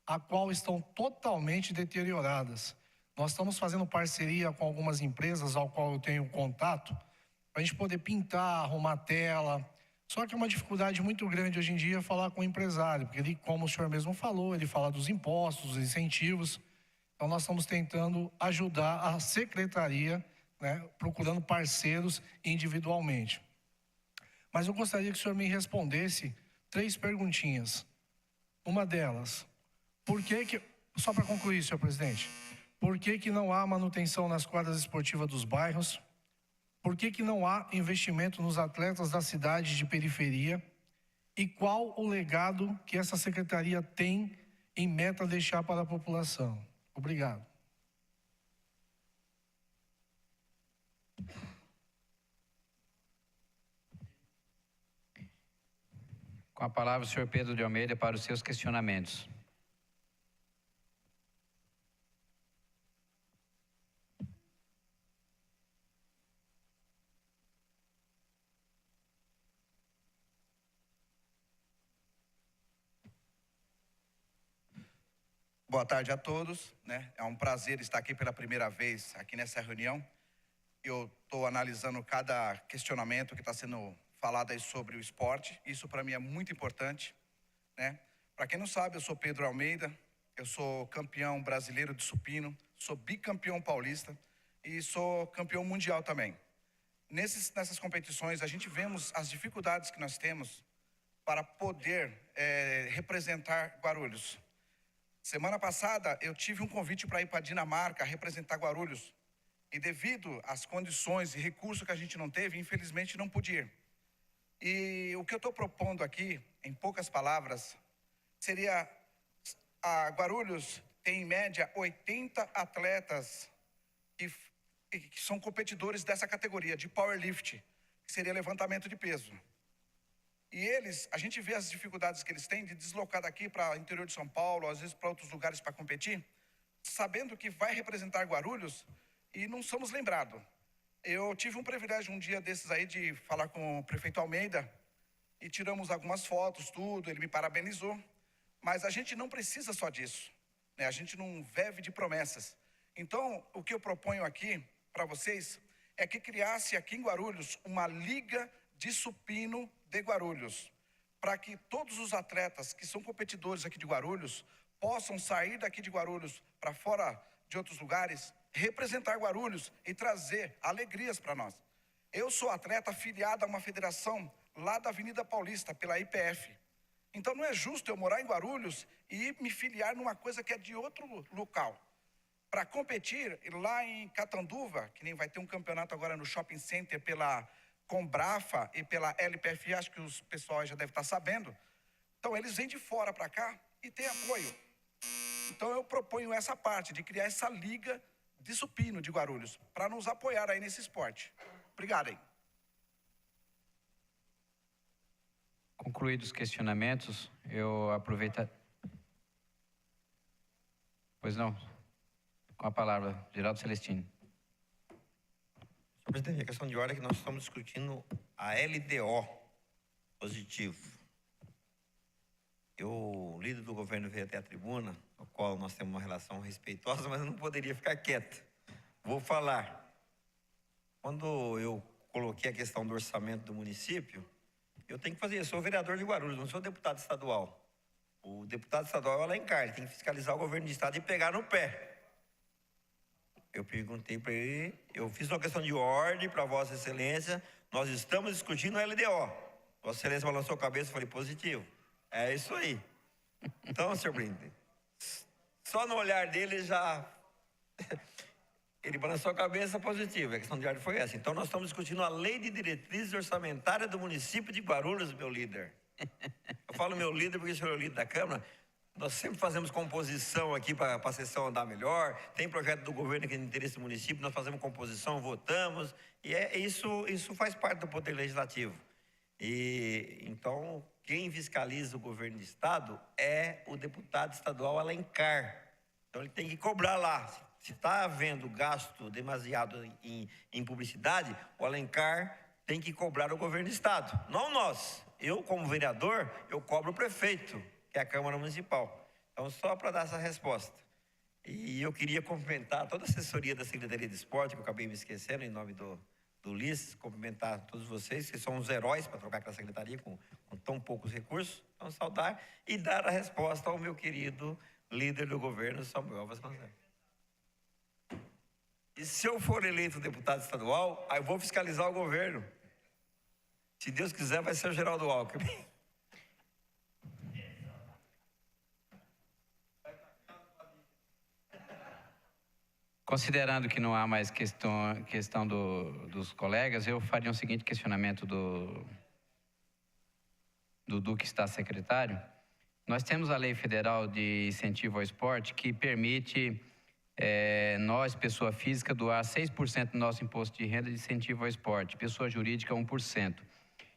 a qual estão totalmente deterioradas. Nós estamos fazendo parceria com algumas empresas ao qual eu tenho contato, para a gente poder pintar, arrumar tela. Só que é uma dificuldade muito grande hoje em dia falar com o empresário, porque ele, como o senhor mesmo falou, ele fala dos impostos, dos incentivos. Então nós estamos tentando ajudar a secretaria, né, procurando parceiros individualmente. Mas eu gostaria que o senhor me respondesse 3 perguntinhas. Uma delas, só para concluir, senhor presidente, por que não há manutenção nas quadras esportivas dos bairros? Por que não há investimento nos atletas da cidade de periferia? E qual o legado que essa secretaria tem em meta deixar para a população? Obrigado. Com a palavra o senhor Pedro de Almeida para os seus questionamentos. Boa tarde a todos, né? É um prazer estar aqui pela primeira vez aqui nessa reunião. Eu estou analisando cada questionamento que está sendo falado aí sobre o esporte. Isso para mim é muito importante, né? Para quem não sabe, eu sou Pedro Almeida, eu sou campeão brasileiro de supino, sou bicampeão paulista e sou campeão mundial também. Nessas competições, a gente vemos as dificuldades que nós temos para poder representar Guarulhos. Semana passada, eu tive um convite para ir para a Dinamarca representar Guarulhos. E devido às condições e recursos que a gente não teve, infelizmente não pude ir. E o que eu estou propondo aqui, em poucas palavras, seria... A Guarulhos tem, em média, 80 atletas que são competidores dessa categoria, de powerlift, que seria levantamento de peso. E eles, a gente vê as dificuldades que eles têm de deslocar daqui para o interior de São Paulo, às vezes para outros lugares para competir, sabendo que vai representar Guarulhos e não somos lembrados. Eu tive um privilégio um dia desses aí de falar com o prefeito Almeida e tiramos algumas fotos, tudo, ele me parabenizou. Mas a gente não precisa só disso, né? A gente não vive de promessas. Então, o que eu proponho aqui para vocês é que criasse aqui em Guarulhos uma liga de supino de Guarulhos, para que todos os atletas que são competidores aqui de Guarulhos possam sair daqui de Guarulhos para fora de outros lugares, representar Guarulhos e trazer alegrias para nós. Eu sou atleta afiliado a uma federação lá da Avenida Paulista, pela IPF. Então não é justo eu morar em Guarulhos e me filiar numa coisa que é de outro local. Para competir lá em Catanduva, que nem vai ter um campeonato agora no Shopping Center pela Combrafa e pela LPF, acho que os pessoal já devem estar sabendo. Então, eles vêm de fora para cá e têm apoio. Então, eu proponho essa parte, de criar essa liga de supino de Guarulhos, para nos apoiar aí nesse esporte. Obrigado aí. Concluídos os questionamentos, eu aproveito... Pois não. Com a palavra, Geraldo Celestini. Senhor presidente, a questão de ordem é que nós estamos discutindo a LDO positivo. O líder do governo veio até a tribuna, com o qual nós temos uma relação respeitosa, mas eu não poderia ficar quieto. Vou falar. Quando eu coloquei a questão do orçamento do município, eu tenho que fazer, eu sou vereador de Guarulhos, não sou deputado estadual. O deputado estadual é o Alencar, ele tem que fiscalizar o governo de estado e pegar no pé. Eu perguntei para ele, eu fiz uma questão de ordem para Vossa Excelência, nós estamos discutindo a LDO. Vossa Excelência balançou a cabeça e falei, positivo. É isso aí. Então, senhor presidente, só no olhar dele já... Ele balançou a cabeça, positivo. A questão de ordem foi essa. Então, nós estamos discutindo a lei de diretrizes orçamentárias do município de Guarulhos, meu líder. Eu falo meu líder porque o senhor é o líder da Câmara. Nós sempre fazemos composição aqui para a sessão andar melhor. Tem projeto do governo que é de interesse do município, nós fazemos composição, votamos. E isso faz parte do poder legislativo. E então, quem fiscaliza o governo de estado é o deputado estadual Alencar. Então, ele tem que cobrar lá. Se está havendo gasto demasiado em publicidade, o Alencar tem que cobrar o governo do estado, não nós. Eu, como vereador, eu cobro o prefeito, que é a Câmara Municipal. Então, só para dar essa resposta. E eu queria cumprimentar toda a assessoria da Secretaria de Esporte, que eu acabei me esquecendo, em nome do Ulisses, cumprimentar todos vocês, que são os heróis para trocar com a Secretaria com tão poucos recursos. Então, saudar e dar a resposta ao meu querido líder do governo, Samuel Vasconcelos. E se eu for eleito deputado estadual, aí eu vou fiscalizar o governo. Se Deus quiser, vai ser o Geraldo Alckmin. Considerando que não há mais questão dos colegas, eu faria um seguinte questionamento do Dudu, que está secretário. Nós temos a Lei Federal de Incentivo ao Esporte, que permite nós, pessoa física, doar 6% do nosso imposto de renda de incentivo ao esporte, pessoa jurídica 1%.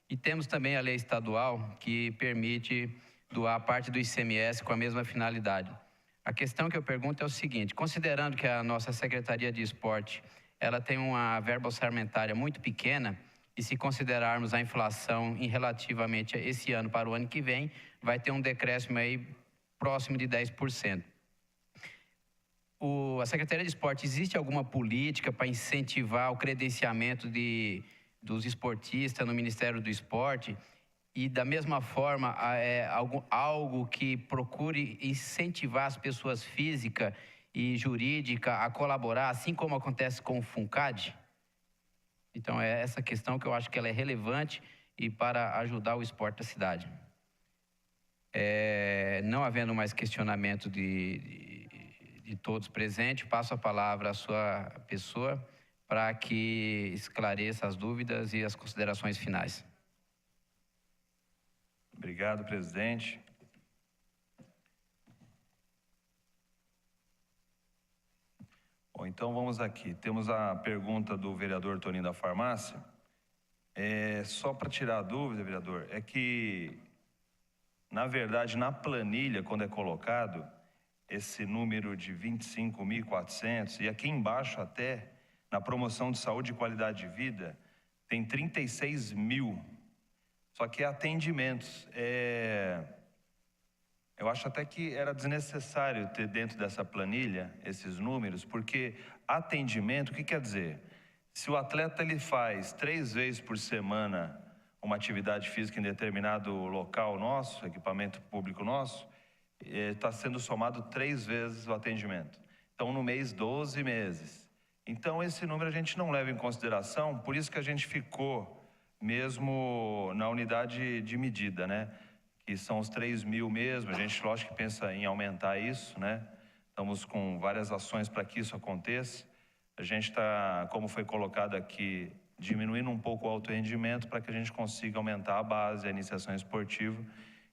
E temos também a lei estadual, que permite doar parte do ICMS com a mesma finalidade. A questão que eu pergunto é o seguinte: considerando que a nossa Secretaria de Esporte ela tem uma verba orçamentária muito pequena, e se considerarmos a inflação em relativamente esse ano para o ano que vem, vai ter um decréscimo aí próximo de 10%. A Secretaria de Esporte, existe alguma política para incentivar o credenciamento dos esportistas no Ministério do Esporte? E, da mesma forma, algo que procure incentivar as pessoas físicas e jurídicas a colaborar, assim como acontece com o FUNCAD? Então, é essa questão que eu acho que ela é relevante e para ajudar o esporte da cidade. Não havendo mais questionamento de todos presentes, passo a palavra à sua pessoa para que esclareça as dúvidas e as considerações finais. Obrigado, presidente. Bom, então vamos aqui. Temos a pergunta do vereador Toninho da Farmácia. Só para tirar a dúvida, vereador, é que, na verdade, na planilha, quando é colocado esse número de 25.400, e aqui embaixo até, na promoção de saúde e qualidade de vida, tem 36 mil. Só que atendimentos. Eu acho até que era desnecessário ter dentro dessa planilha esses números, porque atendimento, o que quer dizer? Se o atleta ele faz 3 vezes por semana uma atividade física em determinado local nosso, equipamento público nosso, está sendo somado 3 vezes o atendimento. Então, no mês, 12 meses. Então, esse número a gente não leva em consideração, por isso que a gente ficou mesmo na unidade de medida, né? Que são os 3 mil mesmo. A gente, lógico, que pensa em aumentar isso, né? Estamos com várias ações para que isso aconteça. A gente está, como foi colocado aqui, diminuindo um pouco o alto rendimento para que a gente consiga aumentar a base, a iniciação esportiva.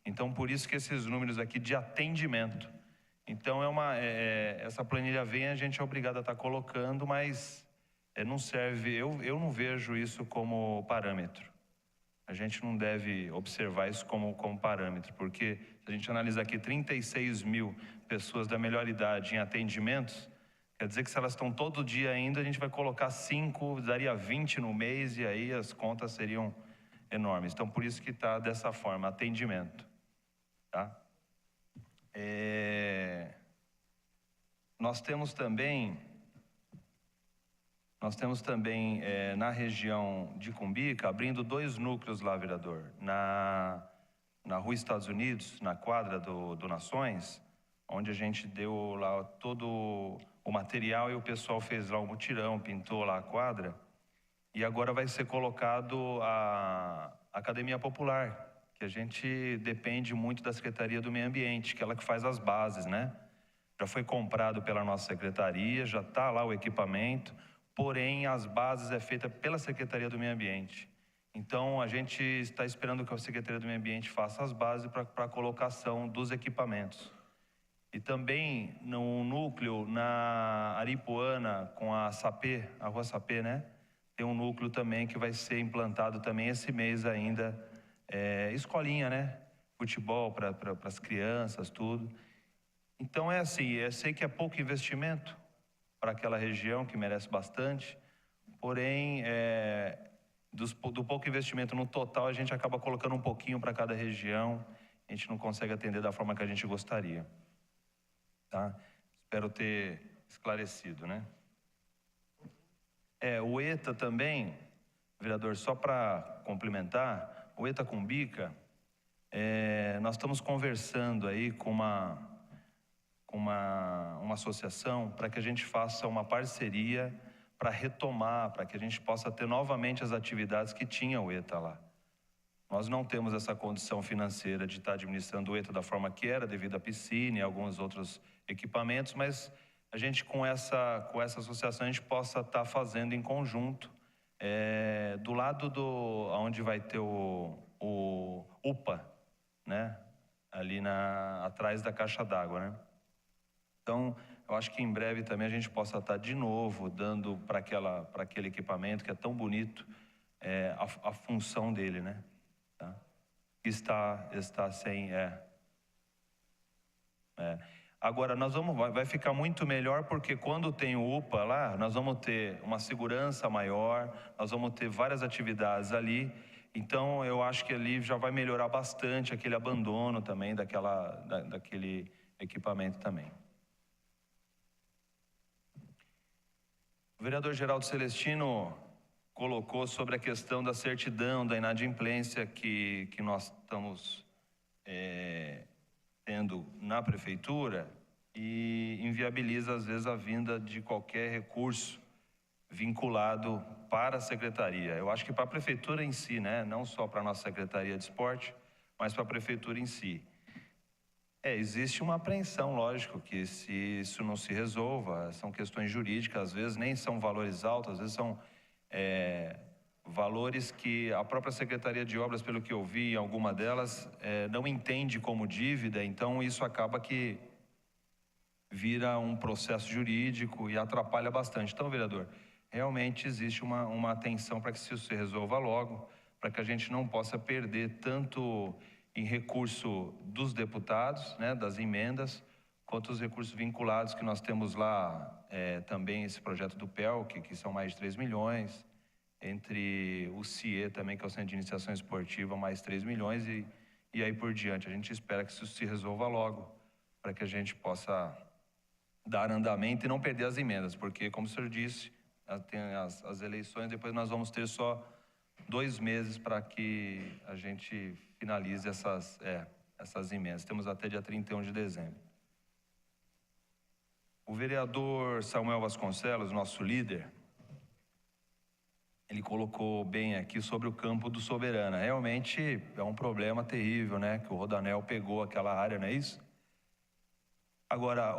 Então, por isso que esses números aqui de atendimento. Então, essa planilha vem, a gente é obrigado a estar colocando, mas não serve, eu não vejo isso como parâmetro. A gente não deve observar isso como parâmetro, porque se a gente analisar aqui 36 mil pessoas da melhor idade em atendimentos, quer dizer que se elas estão todo dia ainda, a gente vai colocar 5, daria 20 no mês, e aí as contas seriam enormes. Então, por isso que está dessa forma, atendimento. Tá? Nós temos também na região de Cumbica, abrindo 2 núcleos lá, vereador. Na Rua Estados Unidos, na quadra do Nações, onde a gente deu lá todo o material e o pessoal fez lá um mutirão, pintou lá a quadra. E agora vai ser colocado a Academia Popular, que a gente depende muito da Secretaria do Meio Ambiente, que é ela que faz as bases, né? Já foi comprado pela nossa secretaria, já está lá o equipamento, porém as bases é feita pela Secretaria do Meio Ambiente. Então a gente está esperando que a Secretaria do Meio Ambiente faça as bases para a colocação dos equipamentos. E também no núcleo, na Aripuana, com a Sapê, a Rua Sapê, né? Tem um núcleo também que vai ser implantado também esse mês ainda, escolinha, né? Futebol para as crianças, tudo. Então assim, eu sei que é pouco investimento para aquela região, que merece bastante, porém, do pouco investimento no total, a gente acaba colocando um pouquinho para cada região, a gente não consegue atender da forma que a gente gostaria. Tá? Espero ter esclarecido, né? O ETA também, vereador, só para complementar, o ETA Cumbica, nós estamos conversando aí com uma associação para que a gente faça uma parceria para retomar, para que a gente possa ter novamente as atividades que tinha o ETA lá. Nós não temos essa condição financeira de estar administrando o ETA da forma que era, devido à piscina e alguns outros equipamentos, mas a gente com essa associação a gente possa estar fazendo em conjunto, do lado onde vai ter o UPA, né? Ali atrás da caixa d'água, né? Então, eu acho que em breve também a gente possa estar de novo dando para aquele equipamento que é tão bonito, a função dele, né? Tá? Está sem... Agora, vai ficar muito melhor porque quando tem o UPA lá, nós vamos ter uma segurança maior, nós vamos ter várias atividades ali. Então, eu acho que ali já vai melhorar bastante aquele abandono também daquele equipamento também. O vereador Geraldo Celestino colocou sobre a questão da certidão, da inadimplência que nós estamos tendo na prefeitura e inviabiliza, às vezes, a vinda de qualquer recurso vinculado para a secretaria. Eu acho que para a prefeitura em si, né? Não só para a nossa Secretaria de Esporte, mas para a prefeitura em si. Existe uma apreensão, lógico, que se isso não se resolva, são questões jurídicas, às vezes nem são valores altos, às vezes são valores que a própria Secretaria de Obras, pelo que eu vi, alguma delas, não entende como dívida, então isso acaba que vira um processo jurídico e atrapalha bastante. Então, vereador, realmente existe uma atenção para que isso se resolva logo, para que a gente não possa perder tanto em recurso dos deputados, né, das emendas, quanto os recursos vinculados que nós temos lá, também esse projeto do PELC, que são mais de 3 milhões, entre o CIE também, que é o Centro de Iniciação Esportiva, mais 3 milhões e aí por diante. A gente espera que isso se resolva logo, para que a gente possa dar andamento e não perder as emendas, porque, como o senhor disse, tem as eleições, depois nós vamos ter só 2 meses para que a gente finalize essas emendas. Temos até dia 31 de dezembro. O vereador Samuel Vasconcelos, nosso líder, ele colocou bem aqui sobre o campo do Soberana. Realmente é um problema terrível, né? Que o Rodanel pegou aquela área, não é isso? Agora,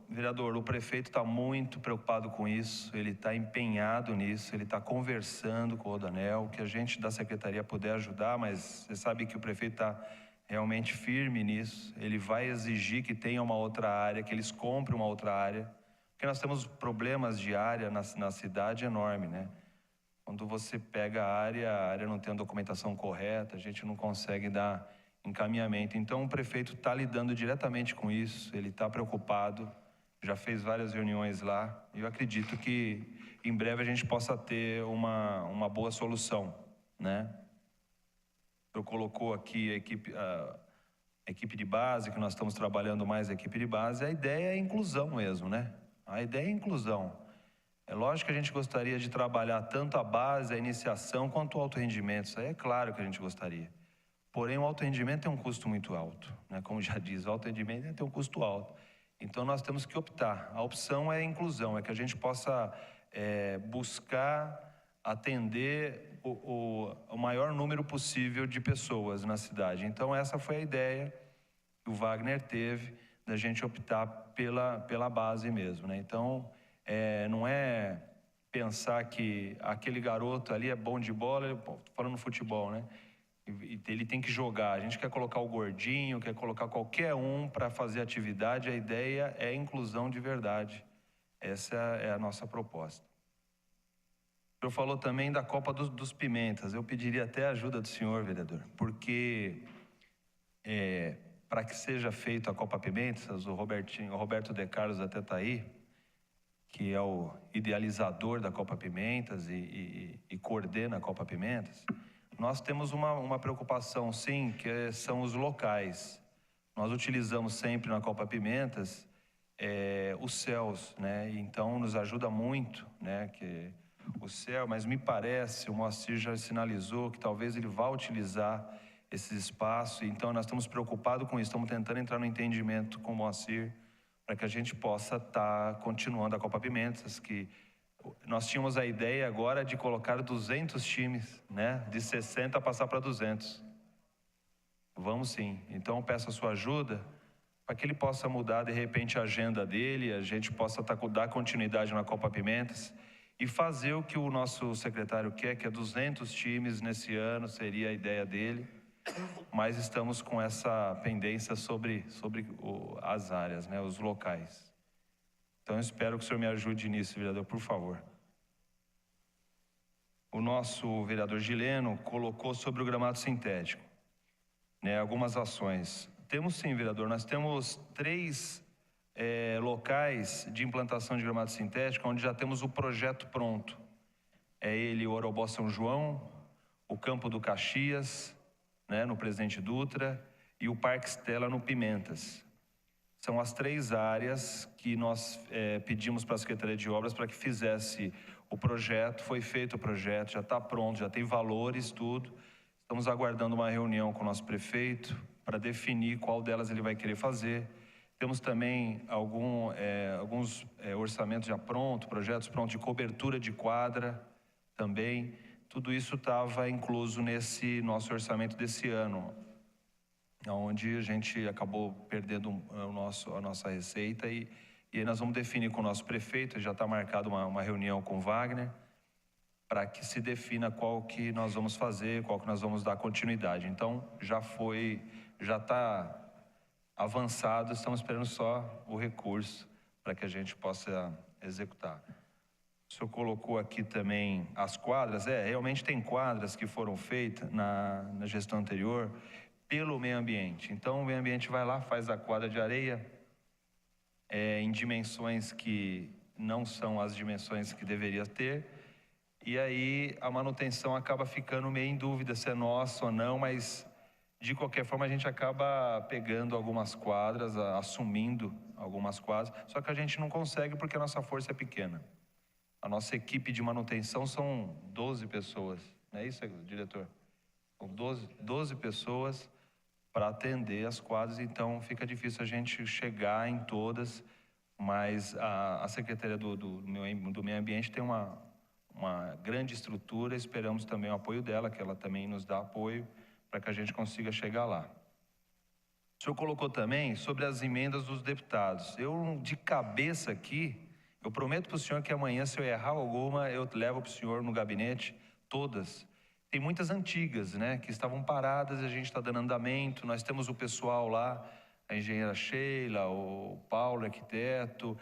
vereador, o prefeito está muito preocupado com isso, ele está empenhado nisso, ele está conversando com o Rodanel, que a gente da secretaria puder ajudar, mas você sabe que o prefeito está realmente firme nisso, ele vai exigir que tenha uma outra área, que eles comprem uma outra área, porque nós temos problemas de área na cidade enorme, né? Quando você pega a área não tem a documentação correta, a gente não consegue dar encaminhamento. Então, o prefeito está lidando diretamente com isso, ele está preocupado, já fez várias reuniões lá, e eu acredito que em breve a gente possa ter uma boa solução, né? Eu colocou aqui a equipe de base, que nós estamos trabalhando mais a equipe de base, a ideia é inclusão mesmo, né? A ideia é inclusão. É lógico que a gente gostaria de trabalhar tanto a base, a iniciação, quanto o alto rendimento, isso aí é claro que a gente gostaria. Porém, o alto rendimento tem um custo muito alto, né? Como já diz, o alto rendimento tem um custo alto. Então, nós temos que optar. A opção é a inclusão, é que a gente possa buscar atender o maior número possível de pessoas na cidade. Então, essa foi a ideia que o Wagner teve, da gente optar pela base mesmo, né? Então, não é pensar que aquele garoto ali é bom de bola, estou falando futebol, né? Ele tem que jogar, a gente quer colocar o gordinho, quer colocar qualquer um para fazer atividade, a ideia é inclusão de verdade. Essa é a nossa proposta. O senhor falou também da Copa dos Pimentas, eu pediria até a ajuda do senhor, vereador, porque para que seja feita a Copa Pimentas, o Roberto De Carlos até está aí, que é o idealizador da Copa Pimentas e coordena a Copa Pimentas. Nós temos uma preocupação, sim, que são os locais. Nós utilizamos sempre na Copa Pimentas os céus, né? Então, nos ajuda muito, né? Que o céu, mas me parece, o Moacir já sinalizou que talvez ele vá utilizar esses espaços. Então, nós estamos preocupados com isso, estamos tentando entrar no entendimento com o Moacir para que a gente possa estar continuando a Copa Pimentas, que nós tínhamos a ideia agora de colocar 200 times, né? De 60 passar para 200. Vamos sim. Então, peço a sua ajuda para que ele possa mudar, de repente, a agenda dele, a gente possa dar continuidade na Copa Pimentas e fazer o que o nosso secretário quer, que é 200 times nesse ano, seria a ideia dele. Mas estamos com essa pendência sobre as áreas, né? Os locais. Então, eu espero que o senhor me ajude nisso, vereador, por favor. O nosso vereador Gileno colocou sobre o gramado sintético, né, algumas ações. Temos sim, vereador, nós temos 3 locais de implantação de gramado sintético, onde já temos o projeto pronto. É ele, o Orobó São João, o Campo do Caxias, né, no Presidente Dutra, e o Parque Stella no Pimentas. São as 3 áreas que nós pedimos para a Secretaria de Obras para que fizesse o projeto. Foi feito o projeto, já está pronto, já tem valores, tudo. Estamos aguardando uma reunião com o nosso prefeito para definir qual delas ele vai querer fazer. Temos também alguns orçamentos já prontos, projetos prontos de cobertura de quadra também. Tudo isso estava incluso nesse nosso orçamento desse ano, onde a gente acabou perdendo a nossa receita e aí nós vamos definir com o nosso prefeito, já está marcado uma reunião com o Wagner, para que se defina qual que nós vamos fazer, qual que nós vamos dar continuidade. Então, já está avançado, estamos esperando só o recurso para que a gente possa executar. O senhor colocou aqui também as quadras, realmente tem quadras que foram feitas na gestão anterior, pelo meio ambiente. Então, o meio ambiente vai lá, faz a quadra de areia em dimensões que não são as dimensões que deveria ter, e aí a manutenção acaba ficando meio em dúvida se é nosso ou não, mas de qualquer forma a gente acaba pegando algumas quadras, assumindo algumas quadras, só que a gente não consegue porque a nossa força é pequena. A nossa equipe de manutenção são 12 pessoas, não é isso, diretor? São 12 pessoas para atender as quadras, então fica difícil a gente chegar em todas, mas a Secretaria do Meio Ambiente tem uma grande estrutura, esperamos também o apoio dela, que ela também nos dá apoio para que a gente consiga chegar lá. O senhor colocou também sobre as emendas dos deputados. Eu, de cabeça aqui, eu prometo para o senhor que amanhã, se eu errar alguma, eu levo para o senhor no gabinete, todas. Tem muitas antigas, né, que estavam paradas e a gente está dando andamento. Nós temos o pessoal lá, a engenheira Sheila, o Paulo, arquiteto,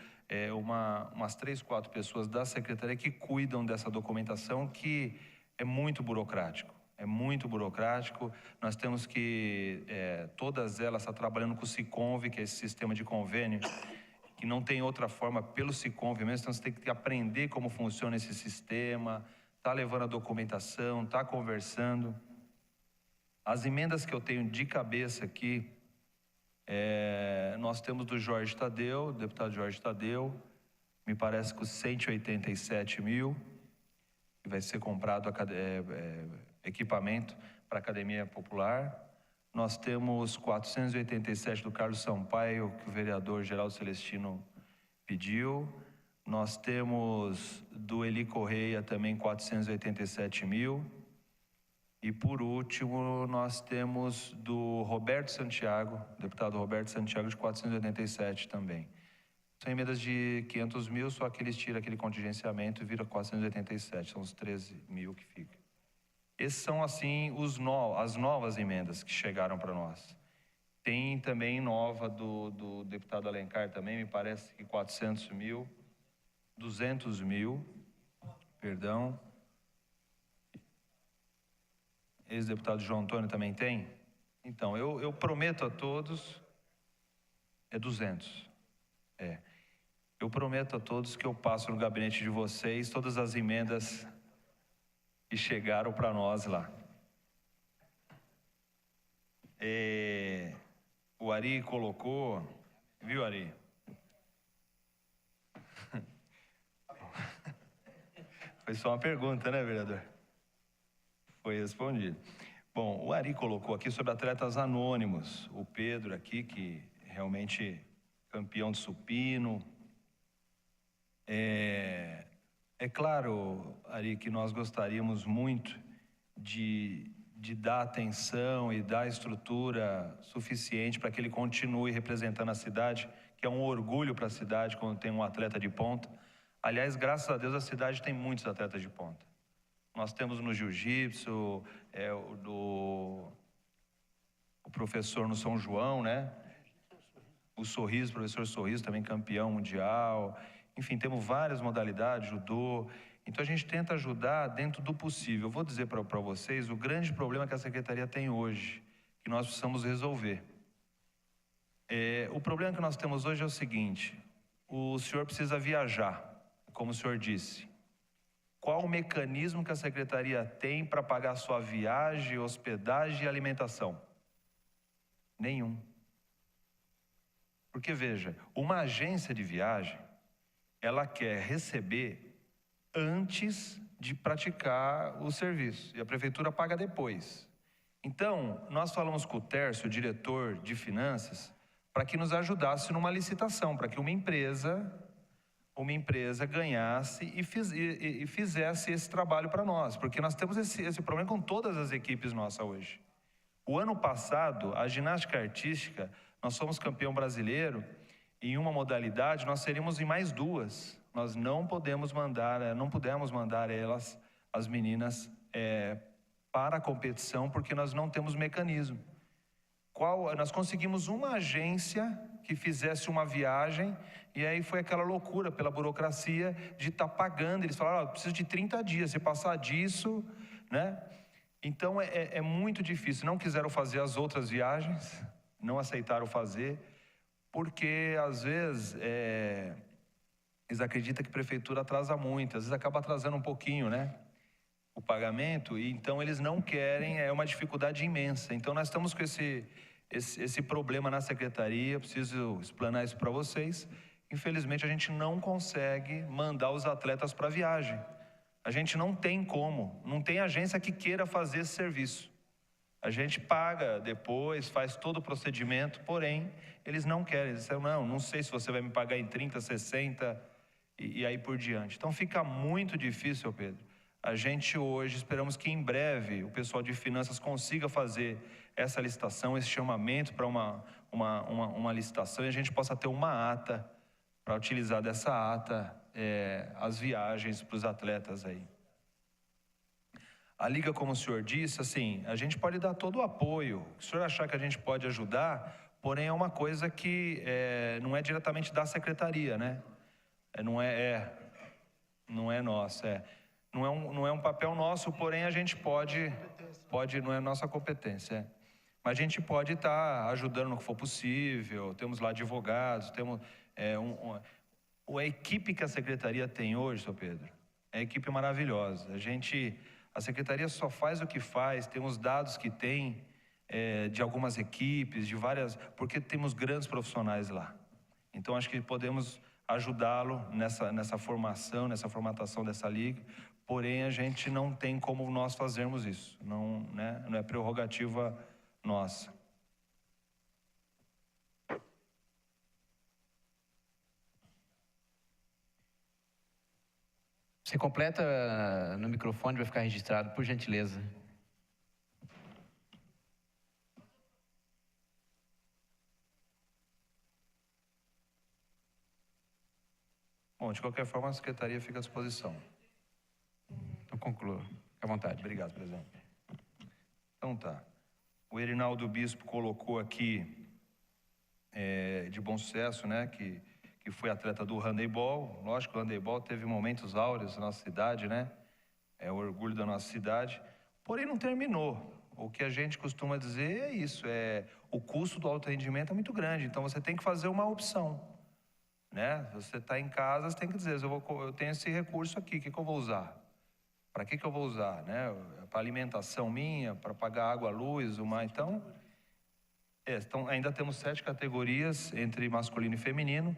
umas 3, 4 pessoas da secretaria que cuidam dessa documentação, que é muito burocrático. É muito burocrático. Nós temos que, todas elas estão trabalhando com o Siconv, que é esse sistema de convênio, que não tem outra forma pelo Siconv mesmo, então você tem que aprender como funciona esse sistema, tá levando a documentação, tá conversando. As emendas que eu tenho de cabeça aqui, nós temos do Jorge Tadeu, deputado Jorge Tadeu, me parece que os 187 mil, que vai ser comprado equipamento para a Academia Popular. Nós temos 487 do Carlos Sampaio, que o vereador Geraldo Celestino pediu. Nós temos do Eli Correia também 487 mil. E por último, nós temos do Roberto Santiago, deputado Roberto Santiago, de 487 também. São emendas de 500 mil, só que eles tiram aquele contingenciamento e vira 487, são os 13 mil que fica. Esses são, assim, as novas emendas que chegaram para nós. Tem também nova do deputado Alencar também, me parece que 400 mil, 200 mil, perdão. Ex-deputado João Antônio também tem? Então, eu prometo a todos, 200, Eu prometo a todos que eu passo no gabinete de vocês todas as emendas que chegaram para nós lá. O Ari colocou, viu, Ari? Foi só uma pergunta, né, vereador? Foi respondido. Bom, o Ari colocou aqui sobre atletas anônimos. O Pedro aqui, que realmente campeão de supino. É claro, Ari, que nós gostaríamos muito de dar atenção e dar estrutura suficiente para que ele continue representando a cidade, que é um orgulho para a cidade quando tem um atleta de ponta. Aliás, graças a Deus, a cidade tem muitos atletas de ponta. Nós temos no jiu-jitsu, o professor no São João, né? O Sorriso, o professor Sorriso, também campeão mundial. Enfim, temos várias modalidades, judô. Então, a gente tenta ajudar dentro do possível. Eu vou dizer para vocês o grande problema que a Secretaria tem hoje, que nós precisamos resolver. O problema que nós temos hoje é o seguinte: o senhor precisa viajar, como o senhor disse. Qual o mecanismo que a Secretaria tem para pagar sua viagem, hospedagem e alimentação? Nenhum. Porque, veja, uma agência de viagem, ela quer receber antes de praticar o serviço, e a Prefeitura paga depois. Então, nós falamos com o Tércio, o diretor de finanças, para que nos ajudasse numa licitação, para que uma empresa ganhasse e fizesse esse trabalho para nós, porque nós temos esse problema com todas as equipes nossas hoje. O ano passado, a ginástica artística, nós fomos campeão brasileiro, em uma modalidade, nós seríamos em mais 2. Nós não pudemos mandar elas, as meninas, para a competição, porque nós não temos mecanismo. Nós conseguimos uma agência que fizesse uma viagem, e aí foi aquela loucura pela burocracia de estar pagando. Eles falaram, preciso de 30 dias, se passar disso, né? Então é muito difícil. Não quiseram fazer as outras viagens, não aceitaram fazer, porque às vezes eles acreditam que a prefeitura atrasa muito, às vezes acaba atrasando um pouquinho, né? O pagamento, e então eles não querem, é uma dificuldade imensa. Então nós estamos com esse problema na secretaria, preciso explanar isso para vocês. Infelizmente a gente não consegue mandar os atletas para viagem. A gente não tem como, não tem agência que queira fazer esse serviço. A gente paga depois, faz todo o procedimento, porém, eles não querem. Eles disseram, não sei se você vai me pagar em 30, 60 e aí por diante. Então fica muito difícil, Pedro. A gente hoje, esperamos que em breve o pessoal de finanças consiga fazer essa licitação, esse chamamento para uma uma licitação e a gente possa ter uma ata para utilizar dessa ata as viagens para os atletas aí. A Liga, como o senhor disse, assim, a gente pode dar todo o apoio. Se o senhor achar que a gente pode ajudar, porém é uma coisa que não é diretamente da secretaria, né? Não é nossa, não é um papel nosso, porém a gente pode não é nossa competência. Mas a gente pode estar ajudando no que for possível, temos lá advogados, temos a equipe que a secretaria tem hoje, seu Pedro, é uma equipe maravilhosa. A secretaria só faz o que faz, tem os dados que tem de algumas equipes, de várias, porque temos grandes profissionais lá. Então acho que podemos ajudá-lo nessa formação, nessa formatação dessa liga, porém a gente não tem como nós fazermos isso, não é prerrogativa nossa. Você completa no microfone, vai ficar registrado, por gentileza. Bom, de qualquer forma, a secretaria fica à disposição. Então conclua, fique à vontade. Obrigado, presidente. Então tá. O Erinaldo Bispo colocou aqui de bom sucesso, né, que foi atleta do handebol. Lógico que o handebol teve momentos áureos na nossa cidade, né? É o orgulho da nossa cidade. Porém, não terminou. O que a gente costuma dizer é isso, o custo do alto rendimento é muito grande, então você tem que fazer uma opção, né? Você está em casa, você tem que dizer, eu tenho esse recurso aqui, o que eu vou usar? Para que eu vou usar, né? Para alimentação minha, para pagar água, luz, então ainda temos 7 categorias entre masculino e feminino,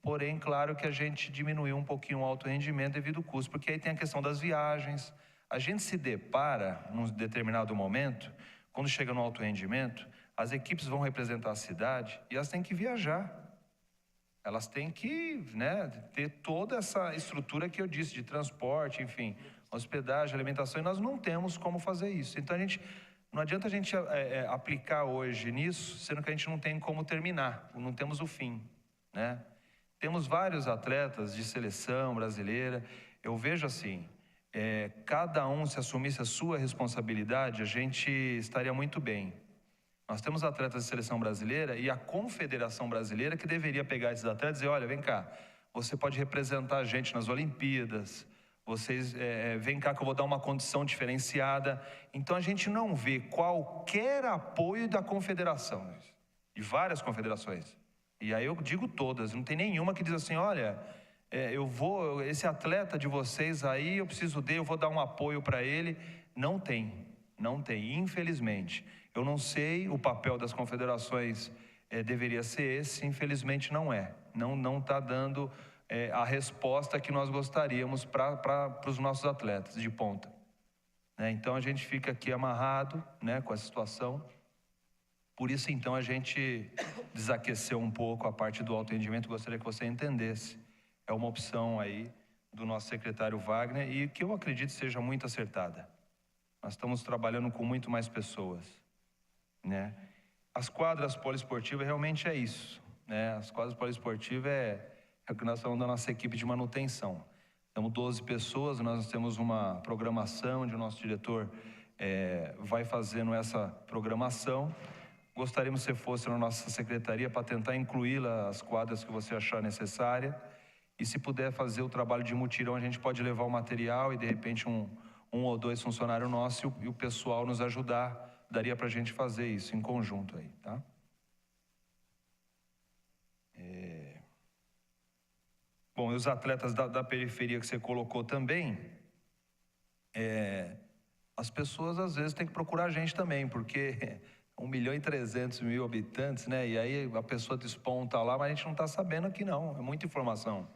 porém, claro que a gente diminuiu um pouquinho o alto rendimento devido ao custo, porque aí tem a questão das viagens. A gente se depara, num determinado momento, quando chega no alto rendimento, as equipes vão representar a cidade e elas têm que viajar. Elas têm que, né, ter toda essa estrutura que eu disse, de transporte, enfim, hospedagem, alimentação, e nós não temos como fazer isso. Então, não adianta a gente aplicar hoje nisso, sendo que a gente não tem como terminar, não temos o fim, né? Temos vários atletas de seleção brasileira. Eu vejo assim, cada um se assumisse a sua responsabilidade, a gente estaria muito bem. Nós temos atletas de seleção brasileira e a Confederação Brasileira que deveria pegar esses atletas e dizer, olha, vem cá, você pode representar a gente nas Olimpíadas, vocês, vem cá que eu vou dar uma condição diferenciada. Então a gente não vê qualquer apoio da confederação, de várias confederações. E aí eu digo todas, não tem nenhuma que diz assim, olha, esse atleta de vocês aí, eu preciso dele, eu vou dar um apoio para ele. Não tem, infelizmente. Eu não sei, o papel das confederações deveria ser esse, infelizmente não é. Não está dando a resposta que nós gostaríamos para os nossos atletas de ponta. Então a gente fica aqui amarrado, né, com a situação. Por isso, então, a gente desaqueceu um pouco a parte do alto rendimento. Gostaria que você entendesse. É uma opção aí do nosso secretário Wagner e que eu acredito seja muito acertada. Nós estamos trabalhando com muito mais pessoas, né? As quadras poliesportivas realmente é isso, né? As quadras poliesportivas é o que nós estamos da nossa equipe de manutenção. Temos 12 pessoas, nós temos uma programação onde o nosso diretor vai fazendo essa programação. Gostaríamos que você fosse na nossa secretaria para tentar incluí-la as quadras que você achar necessária. E se puder fazer o trabalho de mutirão, a gente pode levar o material e de repente um ou 2 funcionários nossos e o pessoal nos ajudar. Daria para a gente fazer isso em conjunto aí, tá? Bom, e os atletas da periferia que você colocou também, as pessoas às vezes têm que procurar a gente também, porque 1.300.000 habitantes, né? E aí a pessoa desponta lá, mas a gente não está sabendo aqui não, é muita informação.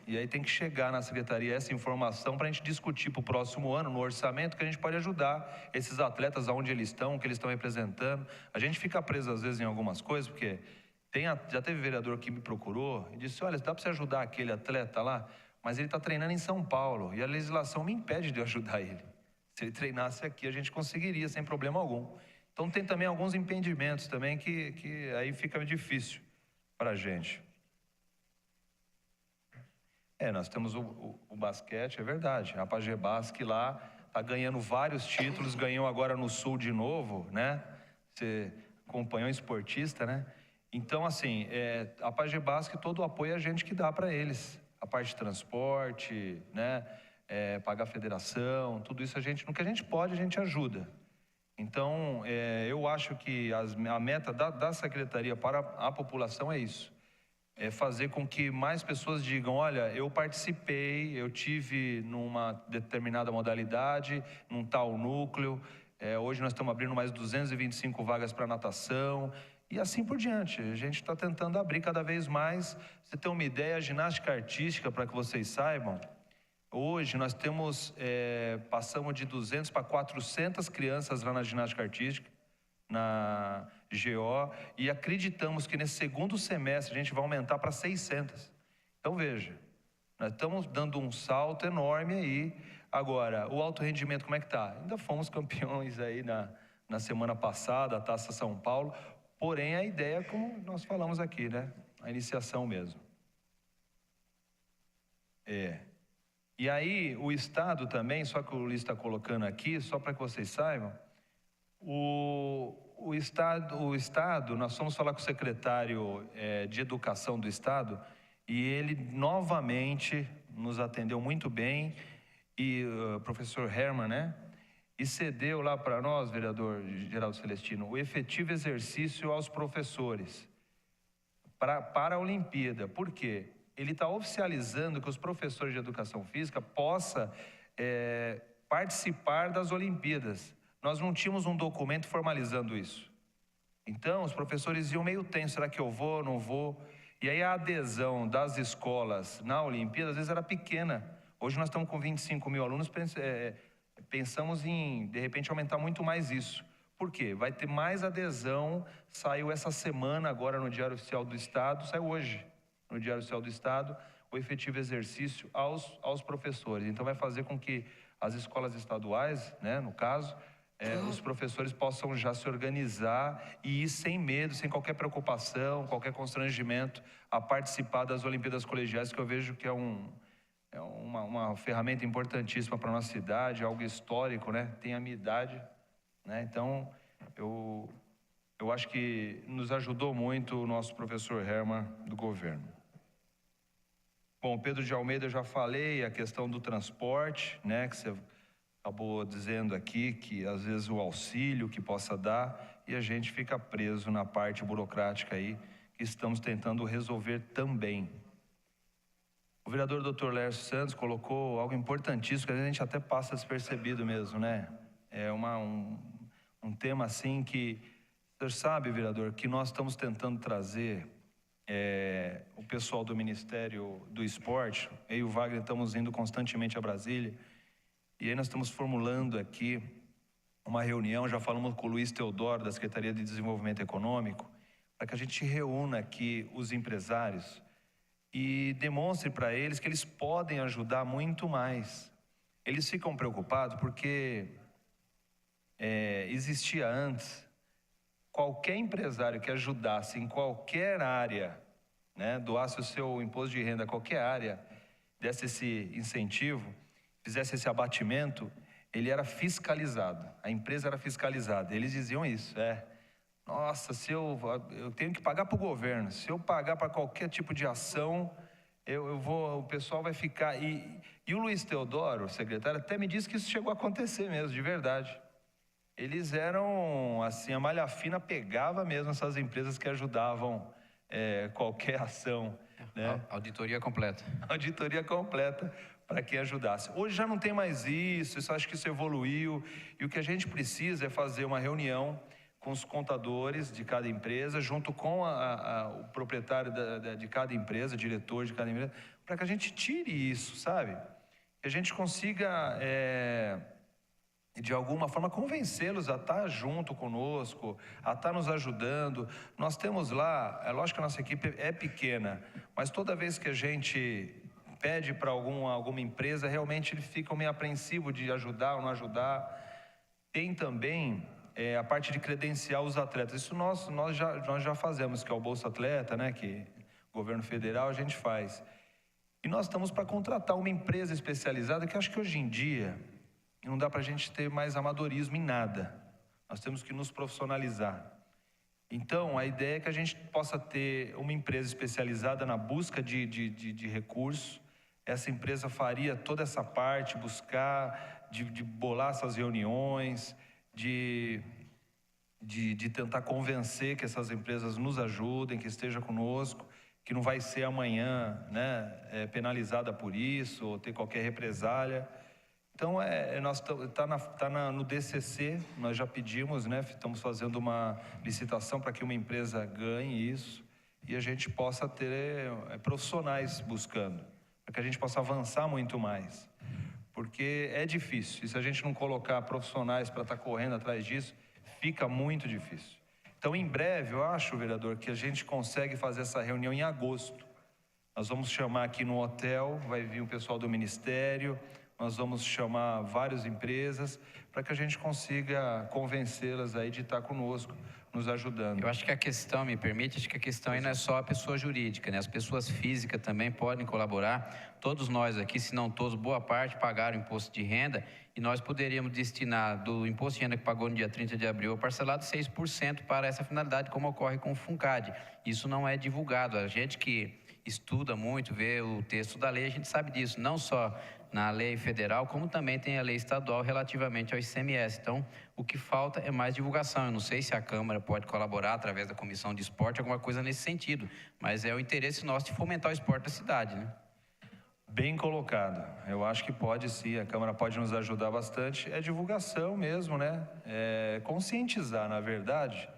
E aí tem que chegar na secretaria essa informação para a gente discutir para o próximo ano, no orçamento, que a gente pode ajudar esses atletas aonde eles estão, o que eles estão representando. A gente fica preso às vezes em algumas coisas, porque já teve vereador que me procurou e disse, olha, dá para você ajudar aquele atleta lá, mas ele está treinando em São Paulo e a legislação me impede de ajudar ele. Se ele treinasse aqui, a gente conseguiria sem problema algum. Então tem também alguns impedimentos também que aí fica difícil para a gente. Nós temos o basquete, é verdade. A Pagebasque lá está ganhando vários títulos, ganhou agora no Sul de novo, né? Você acompanhou um esportista, né? Então, assim, a Pagebasque, todo o apoio é a gente que dá para eles. A parte de transporte, né? Pagar a federação, tudo isso no que a gente pode, a gente ajuda. Então, eu acho que a meta da Secretaria para a população é isso. É fazer com que mais pessoas digam, olha, eu participei, eu tive numa determinada modalidade, num tal núcleo, hoje nós estamos abrindo mais 225 vagas para natação, e assim por diante. A gente está tentando abrir cada vez mais. Você tem uma ideia, a ginástica artística, para que vocês saibam, hoje nós temos, passamos de 200 para 400 crianças lá na ginástica artística, na GO, e acreditamos que nesse segundo semestre a gente vai aumentar para 600. Então veja, nós estamos dando um salto enorme aí. Agora, o alto rendimento como é que está? Ainda fomos campeões aí na semana passada, a Taça São Paulo, porém a ideia, como nós falamos aqui, né? A iniciação mesmo. E aí o Estado também, só que o Luiz está colocando aqui, só para que vocês saibam, o Estado, nós fomos falar com o secretário de Educação do Estado e ele novamente nos atendeu muito bem, e o professor Herman, né? E cedeu lá para nós, vereador Geraldo Celestino, o efetivo exercício aos professores para a Olimpíada. Por quê? Ele está oficializando que os professores de Educação Física possam participar das Olimpíadas. Nós não tínhamos um documento formalizando isso. Então, os professores iam meio tenso, será que eu vou, não vou? E aí a adesão das escolas na Olimpíada, às vezes, era pequena. Hoje nós estamos com 25 mil alunos, pensamos em, de repente, aumentar muito mais isso. Por quê? Vai ter mais adesão, saiu essa semana agora no Diário Oficial do Estado, saiu hoje no Diário Oficial do Estado, o efetivo exercício aos professores. Então vai fazer com que as escolas estaduais, né, no caso, os professores possam já se organizar e ir sem medo, sem qualquer preocupação, qualquer constrangimento, a participar das Olimpíadas Colegiais, que eu vejo que é uma ferramenta importantíssima para a nossa cidade, algo histórico, né? Tem a minha idade, né? Então, eu acho que nos ajudou muito o nosso professor Herman do governo. Bom, Pedro de Almeida, eu já falei, a questão do transporte, né? Que você acabou dizendo aqui, que às vezes o auxílio que possa dar, e a gente fica preso na parte burocrática aí, que estamos tentando resolver também. O vereador Dr. Lércio Santos colocou algo importantíssimo, que a gente até passa despercebido mesmo, né? É um tema assim que, o senhor sabe, vereador, que nós estamos tentando trazer o pessoal do Ministério do Esporte, eu e o Wagner estamos indo constantemente a Brasília, e aí nós estamos formulando aqui uma reunião, já falamos com o Luiz Teodoro, da Secretaria de Desenvolvimento Econômico, para que a gente reúna aqui os empresários e demonstre para eles que eles podem ajudar muito mais. Eles ficam preocupados porque existia antes, qualquer empresário que ajudasse em qualquer área, né, doasse o seu imposto de renda a qualquer área, desse esse incentivo, fizesse esse abatimento, ele era fiscalizado, a empresa era fiscalizada. Eles diziam isso, nossa, se eu tenho que pagar para o governo, se eu pagar para qualquer tipo de ação, o pessoal vai ficar. E o Luiz Teodoro, o secretário, até me disse que isso chegou a acontecer mesmo, de verdade. Eles eram, assim, a malha fina pegava mesmo essas empresas que ajudavam qualquer ação, né? Auditoria completa. Auditoria completa para quem ajudasse. Hoje já não tem mais isso, acho que isso evoluiu, e o que a gente precisa é fazer uma reunião com os contadores de cada empresa, junto com o proprietário de cada empresa, diretor de cada empresa, para que a gente tire isso, sabe? Que a gente consiga, de alguma forma, convencê-los a estar junto conosco, a estar nos ajudando. Nós temos lá, é lógico que a nossa equipe é pequena, mas toda vez que a gente pede para alguma empresa, realmente eles ficam meio apreensivos de ajudar ou não ajudar. Tem também a parte de credenciar os atletas. Isso nós já fazemos, que é o Bolsa Atleta, né, que o governo federal a gente faz. E nós estamos para contratar uma empresa especializada, que acho que hoje em dia não dá para a gente ter mais amadorismo em nada. Nós temos que nos profissionalizar. Então, a ideia é que a gente possa ter uma empresa especializada na busca de recursos. Essa empresa faria toda essa parte, buscar, de bolar essas reuniões, de tentar convencer que essas empresas nos ajudem, que esteja conosco, que não vai ser amanhã, né, penalizada por isso, ou ter qualquer represália. Então, nós no DCC, nós já pedimos, né, estamos fazendo uma licitação para que uma empresa ganhe isso e a gente possa ter profissionais buscando, para que a gente possa avançar muito mais. Porque é difícil, e se a gente não colocar profissionais para estar correndo atrás disso, fica muito difícil. Então, em breve, eu acho, vereador, que a gente consegue fazer essa reunião em agosto. Nós vamos chamar aqui no hotel, vai vir o pessoal do Ministério, nós vamos chamar várias empresas para que a gente consiga convencê-las aí de estar conosco, nos ajudando. Eu acho que a questão, me permite, acho que a questão aí não é só a pessoa jurídica, né? As pessoas físicas também podem colaborar. Todos nós aqui, se não todos, boa parte pagaram imposto de renda e nós poderíamos destinar do imposto de renda que pagou no dia 30 de abril, parcelado 6% para essa finalidade, como ocorre com o FUNCAD. Isso não é divulgado. A gente que estuda muito, vê o texto da lei, a gente sabe disso, não só na lei federal, como também tem a lei estadual relativamente ao ICMS. Então, o que falta é mais divulgação. Eu não sei se a Câmara pode colaborar através da Comissão de Esporte, alguma coisa nesse sentido, mas é o interesse nosso de fomentar o esporte da cidade, né? Bem colocado. Eu acho que pode sim, a Câmara pode nos ajudar bastante. É divulgação mesmo, né? É conscientizar, na verdade,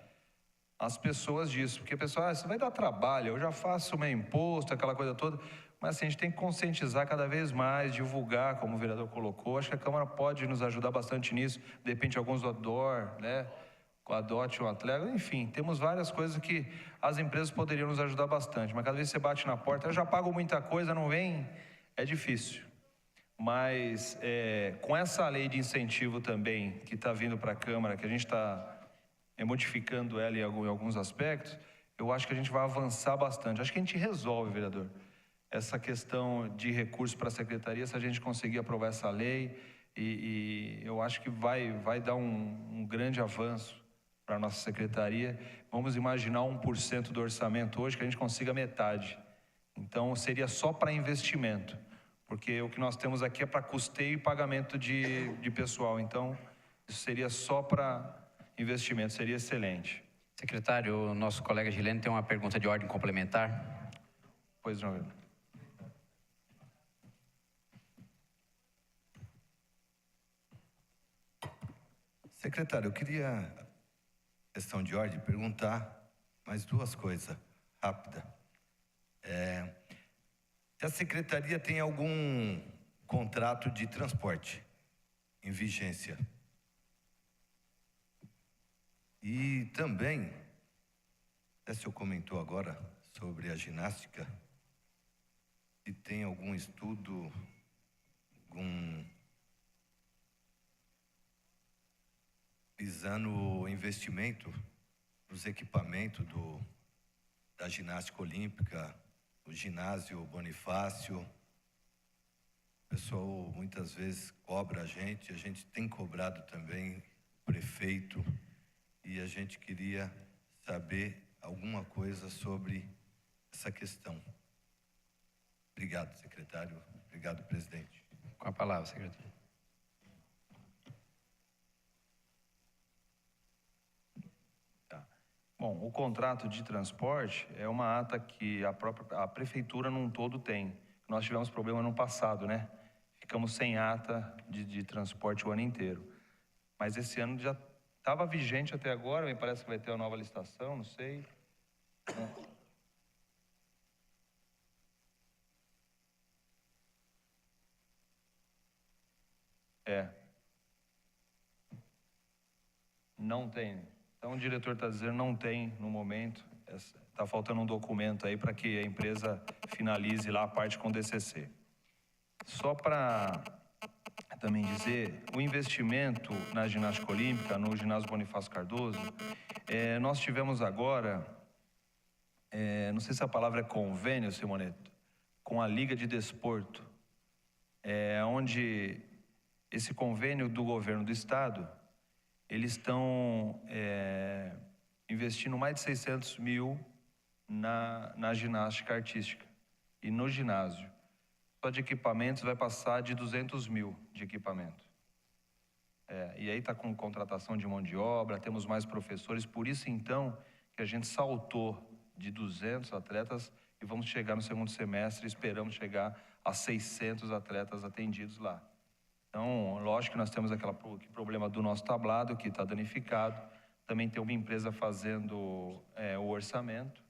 as pessoas disso. Porque a pessoa, isso vai dar trabalho, eu já faço o meu imposto, aquela coisa toda. Mas assim, a gente tem que conscientizar cada vez mais, divulgar, como o vereador colocou. Acho que a Câmara pode nos ajudar bastante nisso. De repente, alguns outdoor, né? Adote um atleta, enfim, temos várias coisas que as empresas poderiam nos ajudar bastante. Mas cada vez que você bate na porta, eu já pago muita coisa, não vem, é difícil. Mas com essa lei de incentivo também, que está vindo para a Câmara, que a gente está modificando ela em alguns aspectos, eu acho que a gente vai avançar bastante. Acho que a gente resolve, vereador, essa questão de recursos para a Secretaria, se a gente conseguir aprovar essa lei, e eu acho que vai dar um grande avanço para a nossa Secretaria. Vamos imaginar 1% do orçamento hoje, que a gente consiga metade. Então, seria só para investimento, porque o que nós temos aqui é para custeio e pagamento de pessoal. Então, isso seria só para investimento, seria excelente. Secretário, o nosso colega Gilene tem uma pergunta de ordem complementar. Pois não, vereador. Secretário, eu queria, questão de ordem, perguntar mais duas coisas rápidas. Se a Secretaria tem algum contrato de transporte em vigência. E também, até o senhor comentou agora sobre a ginástica, se tem algum estudo, visando o investimento nos equipamentos da ginástica olímpica, o ginásio Bonifácio. O pessoal muitas vezes cobra a gente tem cobrado também o prefeito, e a gente queria saber alguma coisa sobre essa questão. Obrigado, secretário. Obrigado, presidente. Com a palavra, secretário. Bom, o contrato de transporte é uma ata que a prefeitura num todo tem. Nós tivemos problema no passado, né? Ficamos sem ata de transporte o ano inteiro. Mas esse ano já estava vigente até agora, me parece que vai ter uma nova licitação, não sei. Não tem. Então, o diretor está dizendo não tem no momento, está faltando um documento aí para que a empresa finalize lá a parte com o DCC. Só para também dizer, o investimento na ginástica olímpica, no ginásio Bonifácio Cardoso, nós tivemos agora, não sei se a palavra é convênio, Simoneto, com a Liga de Desporto, onde esse convênio do governo do estado, eles estão investindo mais de 600 mil na ginástica artística e no ginásio. Só de equipamentos vai passar de 200 mil de equipamento. E aí está com contratação de mão de obra, temos mais professores, por isso então que a gente saltou de 200 atletas e vamos chegar no segundo semestre, esperamos chegar a 600 atletas atendidos lá. Então, lógico que nós temos aquele problema do nosso tablado que está danificado, também tem uma empresa fazendo o orçamento,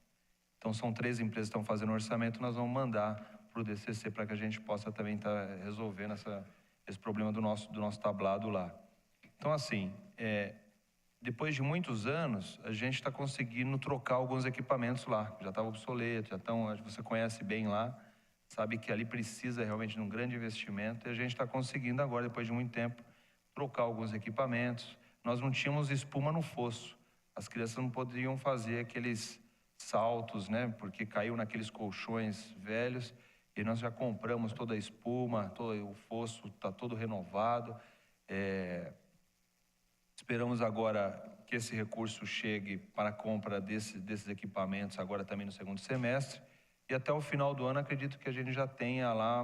então são 3 empresas que estão fazendo o orçamento, nós vamos mandar para o DCC para que a gente possa também estar resolvendo esse problema do nosso tablado lá. Então, assim, depois de muitos anos, a gente está conseguindo trocar alguns equipamentos lá, já estava obsoleto, você conhece bem lá, sabe que ali precisa realmente de um grande investimento, e a gente está conseguindo agora, depois de muito tempo, trocar alguns equipamentos. Nós não tínhamos espuma no fosso, as crianças não poderiam fazer aqueles saltos, né, porque caiu naqueles colchões velhos, e nós já compramos toda a espuma, todo o fosso está todo renovado. Esperamos agora que esse recurso chegue para a compra desses equipamentos agora também no segundo semestre. E até o final do ano acredito que a gente já tenha lá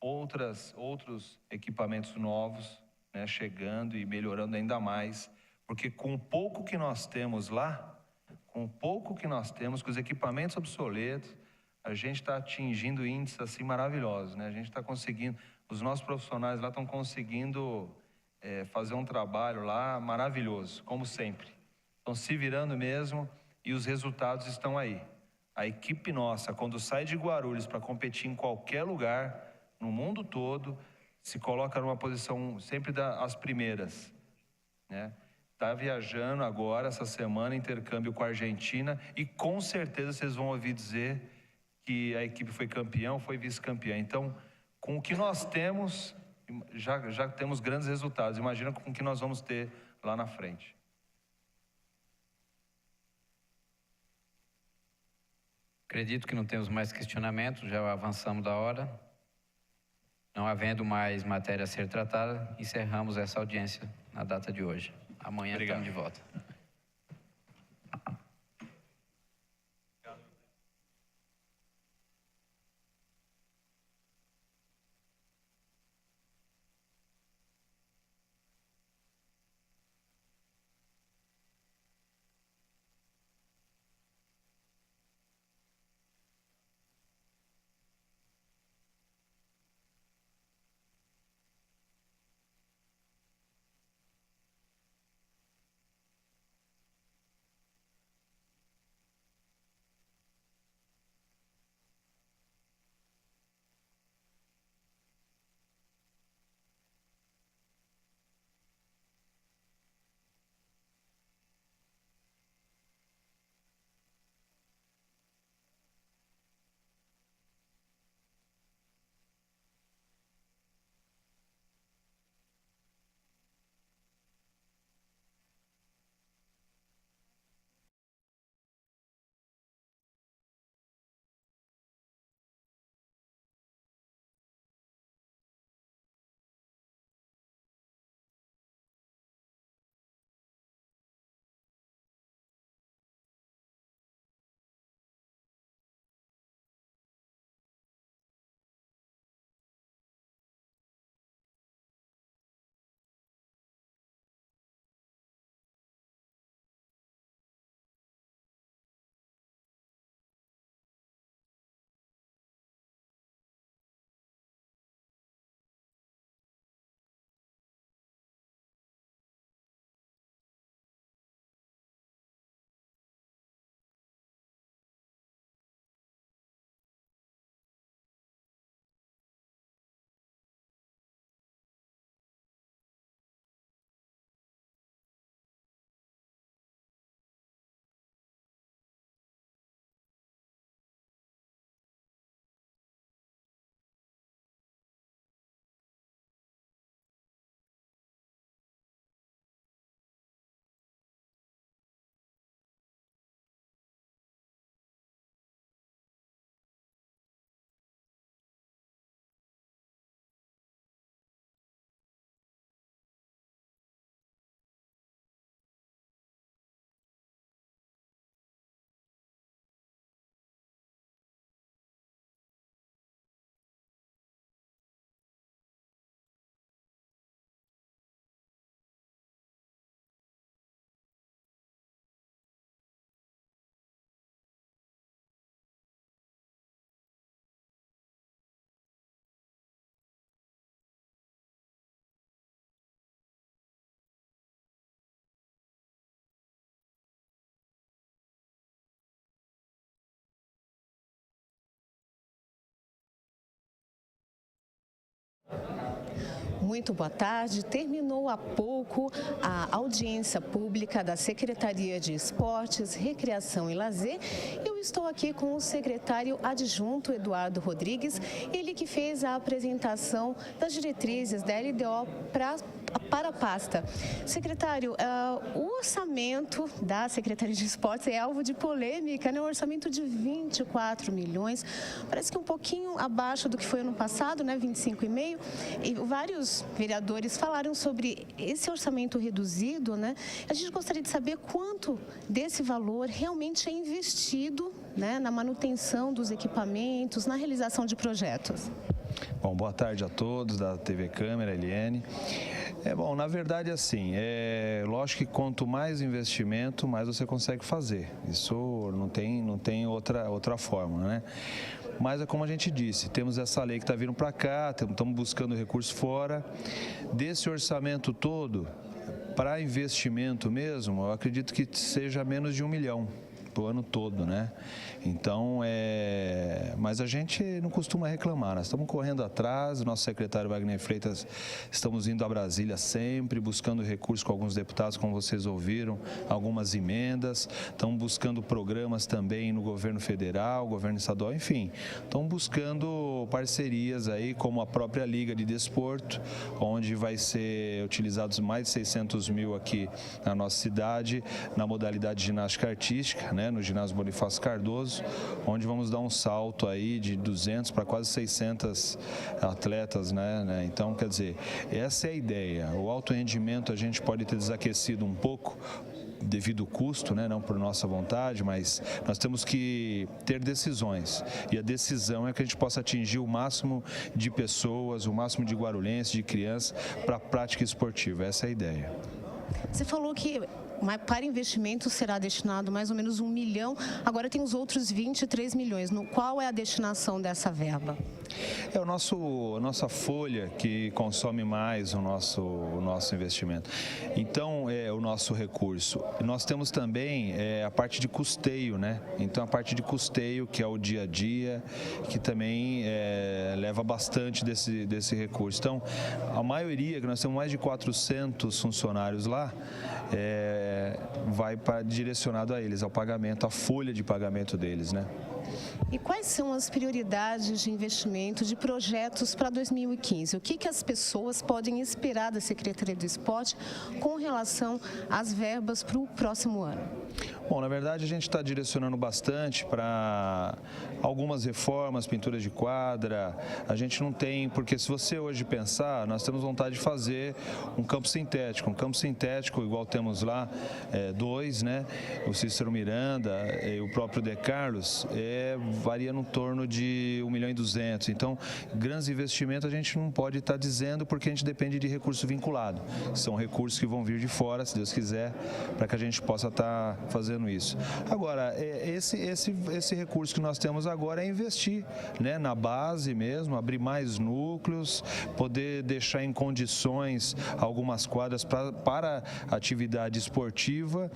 outros equipamentos novos, né, chegando e melhorando ainda mais. Porque com o pouco que nós temos lá, com os equipamentos obsoletos, a gente está atingindo índices assim maravilhosos, né? A gente está conseguindo, os nossos profissionais lá estão conseguindo fazer um trabalho lá maravilhoso, como sempre. Estão se virando mesmo e os resultados estão aí. A equipe nossa, quando sai de Guarulhos para competir em qualquer lugar, no mundo todo, se coloca numa posição sempre das primeiras, né? Está viajando agora, essa semana, intercâmbio com a Argentina, e com certeza vocês vão ouvir dizer que a equipe foi campeão, foi vice-campeã. Então, com o que nós temos, já temos grandes resultados. Imagina com o que nós vamos ter lá na frente. Acredito que não temos mais questionamentos, já avançamos da hora. Não havendo mais matéria a ser tratada, encerramos essa audiência na data de hoje. Amanhã estamos de volta. Muito boa tarde. Terminou há pouco a audiência pública da Secretaria de Esportes, Recreação e Lazer. Eu estou aqui com o secretário adjunto, Eduardo Rodrigues, ele que fez a apresentação das diretrizes da LDO para a pasta. Secretário, o orçamento da Secretaria de Esportes é alvo de polêmica, né? Um orçamento de 24 milhões, parece que um pouquinho abaixo do que foi ano passado, né? 25,5. E vários vereadores falaram sobre esse orçamento reduzido, né? A gente gostaria de saber quanto desse valor realmente é investido, né, na manutenção dos equipamentos, na realização de projetos. Bom, boa tarde a todos da TV Câmara, Eliane. Bom, na verdade, assim, lógico que quanto mais investimento, mais você consegue fazer. Isso não tem outra forma, né? Mas é como a gente disse, temos essa lei que está vindo para cá, estamos buscando recurso fora. Desse orçamento todo, para investimento mesmo, eu acredito que seja menos de 1 milhão. Pro ano todo, né? Então, mas a gente não costuma reclamar, nós estamos correndo atrás, o nosso secretário Wagner Freitas, estamos indo a Brasília sempre, buscando recursos com alguns deputados, como vocês ouviram, algumas emendas, estamos buscando programas também no governo federal, governo estadual, enfim, estamos buscando parcerias aí, como a própria Liga de Desporto, onde vai ser utilizados mais de 600 mil aqui na nossa cidade, na modalidade de ginástica artística, né? No ginásio Bonifácio Cardoso, onde vamos dar um salto aí de 200 para quase 600 atletas, né? Então, quer dizer, essa é a ideia. O alto rendimento a gente pode ter desaquecido um pouco devido ao custo, né? Não por nossa vontade, mas nós temos que ter decisões. E a decisão é que a gente possa atingir o máximo de pessoas, o máximo de guarulhenses, de crianças para a prática esportiva. Essa é a ideia. Você falou que para investimento será destinado mais ou menos 1 milhão, agora tem os outros 23 milhões. Qual é a destinação dessa verba? É a nossa folha que consome mais o nosso investimento. Então, é o nosso recurso. Nós temos também a parte de custeio, né? Então, a parte de custeio, que é o dia a dia, que também leva bastante desse recurso. Então, a maioria, que nós temos mais de 400 funcionários lá, vai direcionado a eles, ao pagamento, à folha de pagamento deles, né? E quais são as prioridades de investimento, de projetos para 2015? O que as pessoas podem esperar da Secretaria do Esporte com relação às verbas para o próximo ano? Bom, na verdade, a gente está direcionando bastante para algumas reformas, pinturas de quadra. A gente não tem, porque se você hoje pensar, nós temos vontade de fazer um campo sintético. Um campo sintético, igual temos lá, 2, né? O Cícero Miranda e o próprio De Carlos, varia no torno de 1.200.000. Então, grandes investimentos a gente não pode estar dizendo, porque a gente depende de recurso vinculado. São recursos que vão vir de fora, se Deus quiser, para que a gente possa estar fazendo isso. Agora, esse recurso que nós temos agora é investir, né, na base mesmo, abrir mais núcleos, poder deixar em condições algumas quadras para atividade esportiva,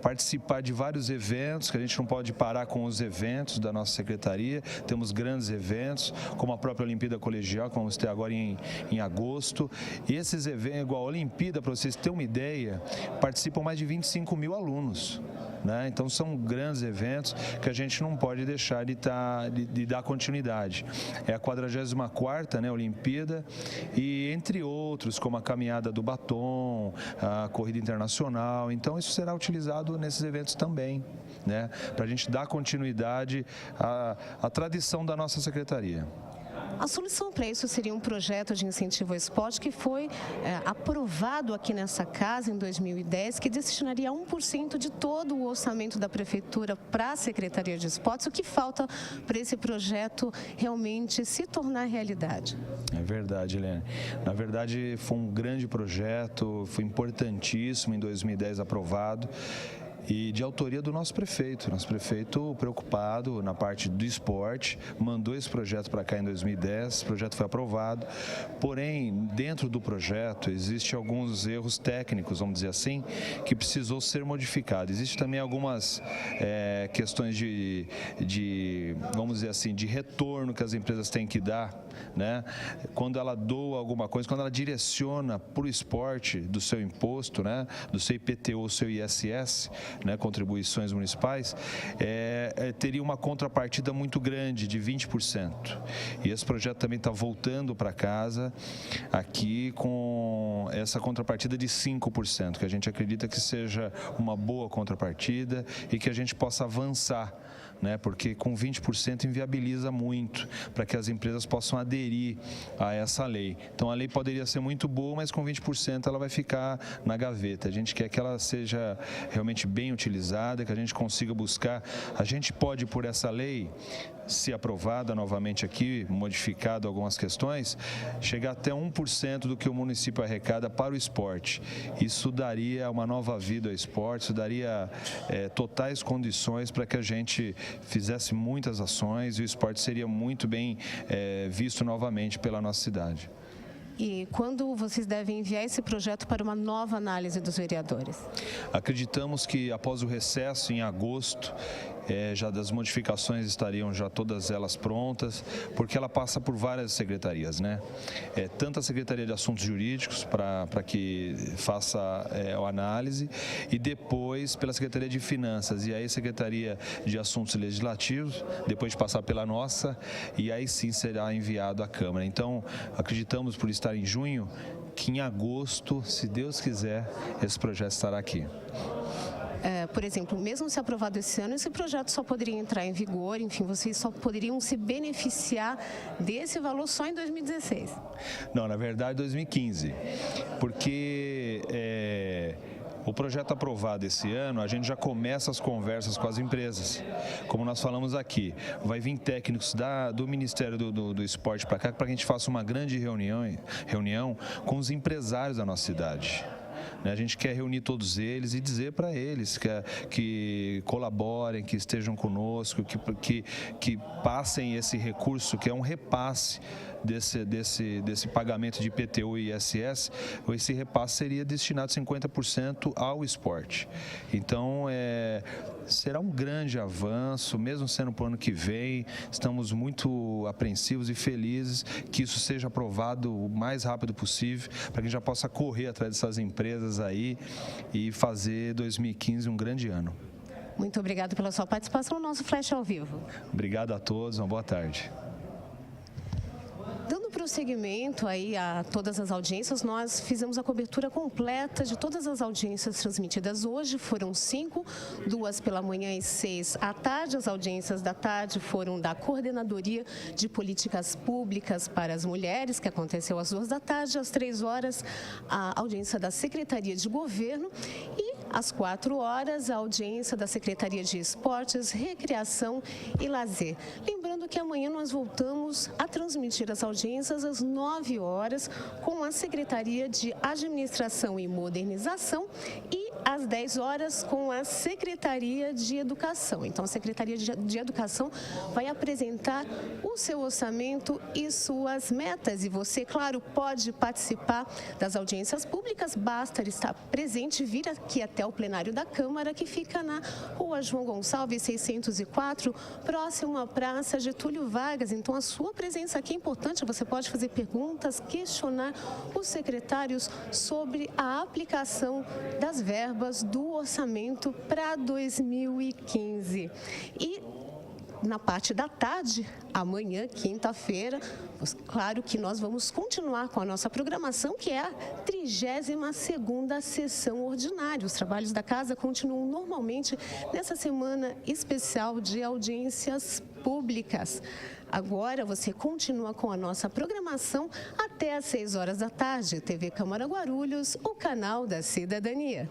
participar de vários eventos, que a gente não pode parar com os eventos da nossa secretaria. Temos grandes eventos, como a própria Olimpíada Colegial, que vamos ter agora em agosto. E esses eventos, igual a Olimpíada, para vocês terem uma ideia, participam mais de 25 mil alunos, né? Então são grandes eventos que a gente não pode deixar de dar continuidade. É a 44ª, né, Olimpíada, e entre outros, como a caminhada do batom, a corrida internacional. Então isso será utilizado nesses eventos também, né, para a gente dar continuidade à tradição da nossa secretaria. A solução para isso seria um projeto de incentivo ao esporte que foi aprovado aqui nessa casa em 2010, que destinaria 1% de todo o orçamento da Prefeitura para a Secretaria de Esportes. O que falta para esse projeto realmente se tornar realidade? É verdade, Helene. Na verdade, foi um grande projeto, foi importantíssimo em 2010 aprovado. E de autoria do nosso prefeito. Nosso prefeito, preocupado na parte do esporte, mandou esse projeto para cá em 2010, esse projeto foi aprovado. Porém, dentro do projeto, existem alguns erros técnicos, vamos dizer assim, que precisou ser modificado. Existem também algumas questões de, vamos dizer assim, de retorno que as empresas têm que dar né? Quando ela doa alguma coisa, quando ela direciona para o esporte do seu imposto, né? Do seu IPTU, o seu ISS, né? Contribuições municipais, teria uma contrapartida muito grande, de 20%. E esse projeto também está voltando para casa aqui com essa contrapartida de 5%, que a gente acredita que seja uma boa contrapartida e que a gente possa avançar, né? Porque com 20% inviabiliza muito para que as empresas possam aderir a essa lei. Então a lei poderia ser muito boa, mas com 20% ela vai ficar na gaveta. A gente quer que ela seja realmente bem utilizada, que a gente consiga buscar. A gente pode, por essa lei, se aprovada novamente aqui, modificado algumas questões, chegar até 1% do que o município arrecada para o esporte. Isso daria uma nova vida ao esporte, isso daria totais condições para que a gente fizesse muitas ações e o esporte seria muito bem visto novamente pela nossa cidade. E quando vocês devem enviar esse projeto para uma nova análise dos vereadores? Acreditamos que após o recesso, em agosto, já das modificações estariam já todas elas prontas, porque ela passa por várias secretarias, né? Tanto a Secretaria de Assuntos Jurídicos, para que faça a análise, e depois pela Secretaria de Finanças, e aí Secretaria de Assuntos Legislativos, depois de passar pela nossa, e aí sim será enviado à Câmara. Então, acreditamos, por estar em junho, que em agosto, se Deus quiser, esse projeto estará aqui. Por exemplo, mesmo se aprovado esse ano, esse projeto só poderia entrar em vigor, enfim, vocês só poderiam se beneficiar desse valor só em 2016? Não, na verdade 2015, porque o projeto aprovado esse ano, a gente já começa as conversas com as empresas. Como nós falamos aqui, vai vir técnicos do Ministério do Esporte para cá, para que a gente faça uma grande reunião com os empresários da nossa cidade. A gente quer reunir todos eles e dizer para eles que colaborem, que estejam conosco, que passem esse recurso, que é um repasse desse pagamento de IPTU e ISS. Esse repasse seria destinado 50% ao esporte. Então, será um grande avanço, mesmo sendo para o ano que vem. Estamos muito apreensivos e felizes que isso seja aprovado o mais rápido possível, para que a gente já possa correr atrás dessas empresas aí e fazer 2015 um grande ano. Muito obrigado pela sua participação no nosso Flash ao Vivo. Obrigado a todos, uma boa tarde. Dando prosseguimento aí a todas as audiências, nós fizemos a cobertura completa de todas as audiências transmitidas hoje. Foram 5, 2 pela manhã e 6 à tarde. As audiências da tarde foram da Coordenadoria de Políticas Públicas para as Mulheres, que aconteceu às 2 da tarde. Às 3 horas, a audiência da Secretaria de Governo e às 4 horas, a audiência da Secretaria de Esportes, Recreação e Lazer. Lembrando que amanhã nós voltamos a transmitir as audiências às 9 horas com a Secretaria de Administração e Modernização e às 10 horas com a Secretaria de Educação. Então, a Secretaria de Educação vai apresentar o seu orçamento e suas metas. E você, claro, pode participar das audiências públicas, basta estar presente e vir aqui até o plenário da Câmara, que fica na Rua João Gonçalves, 604, próximo à Praça Getúlio Vargas. Então, a sua presença aqui é importante, você pode fazer perguntas, questionar os secretários sobre a aplicação das verbas do orçamento para 2015. E na parte da tarde, amanhã, quinta-feira, claro que nós vamos continuar com a nossa programação, que é a 32ª sessão ordinária. Os trabalhos da casa continuam normalmente nessa semana especial de audiências públicas. Agora você continua com a nossa programação até às 6 horas da tarde. TV Câmara Guarulhos, o canal da cidadania.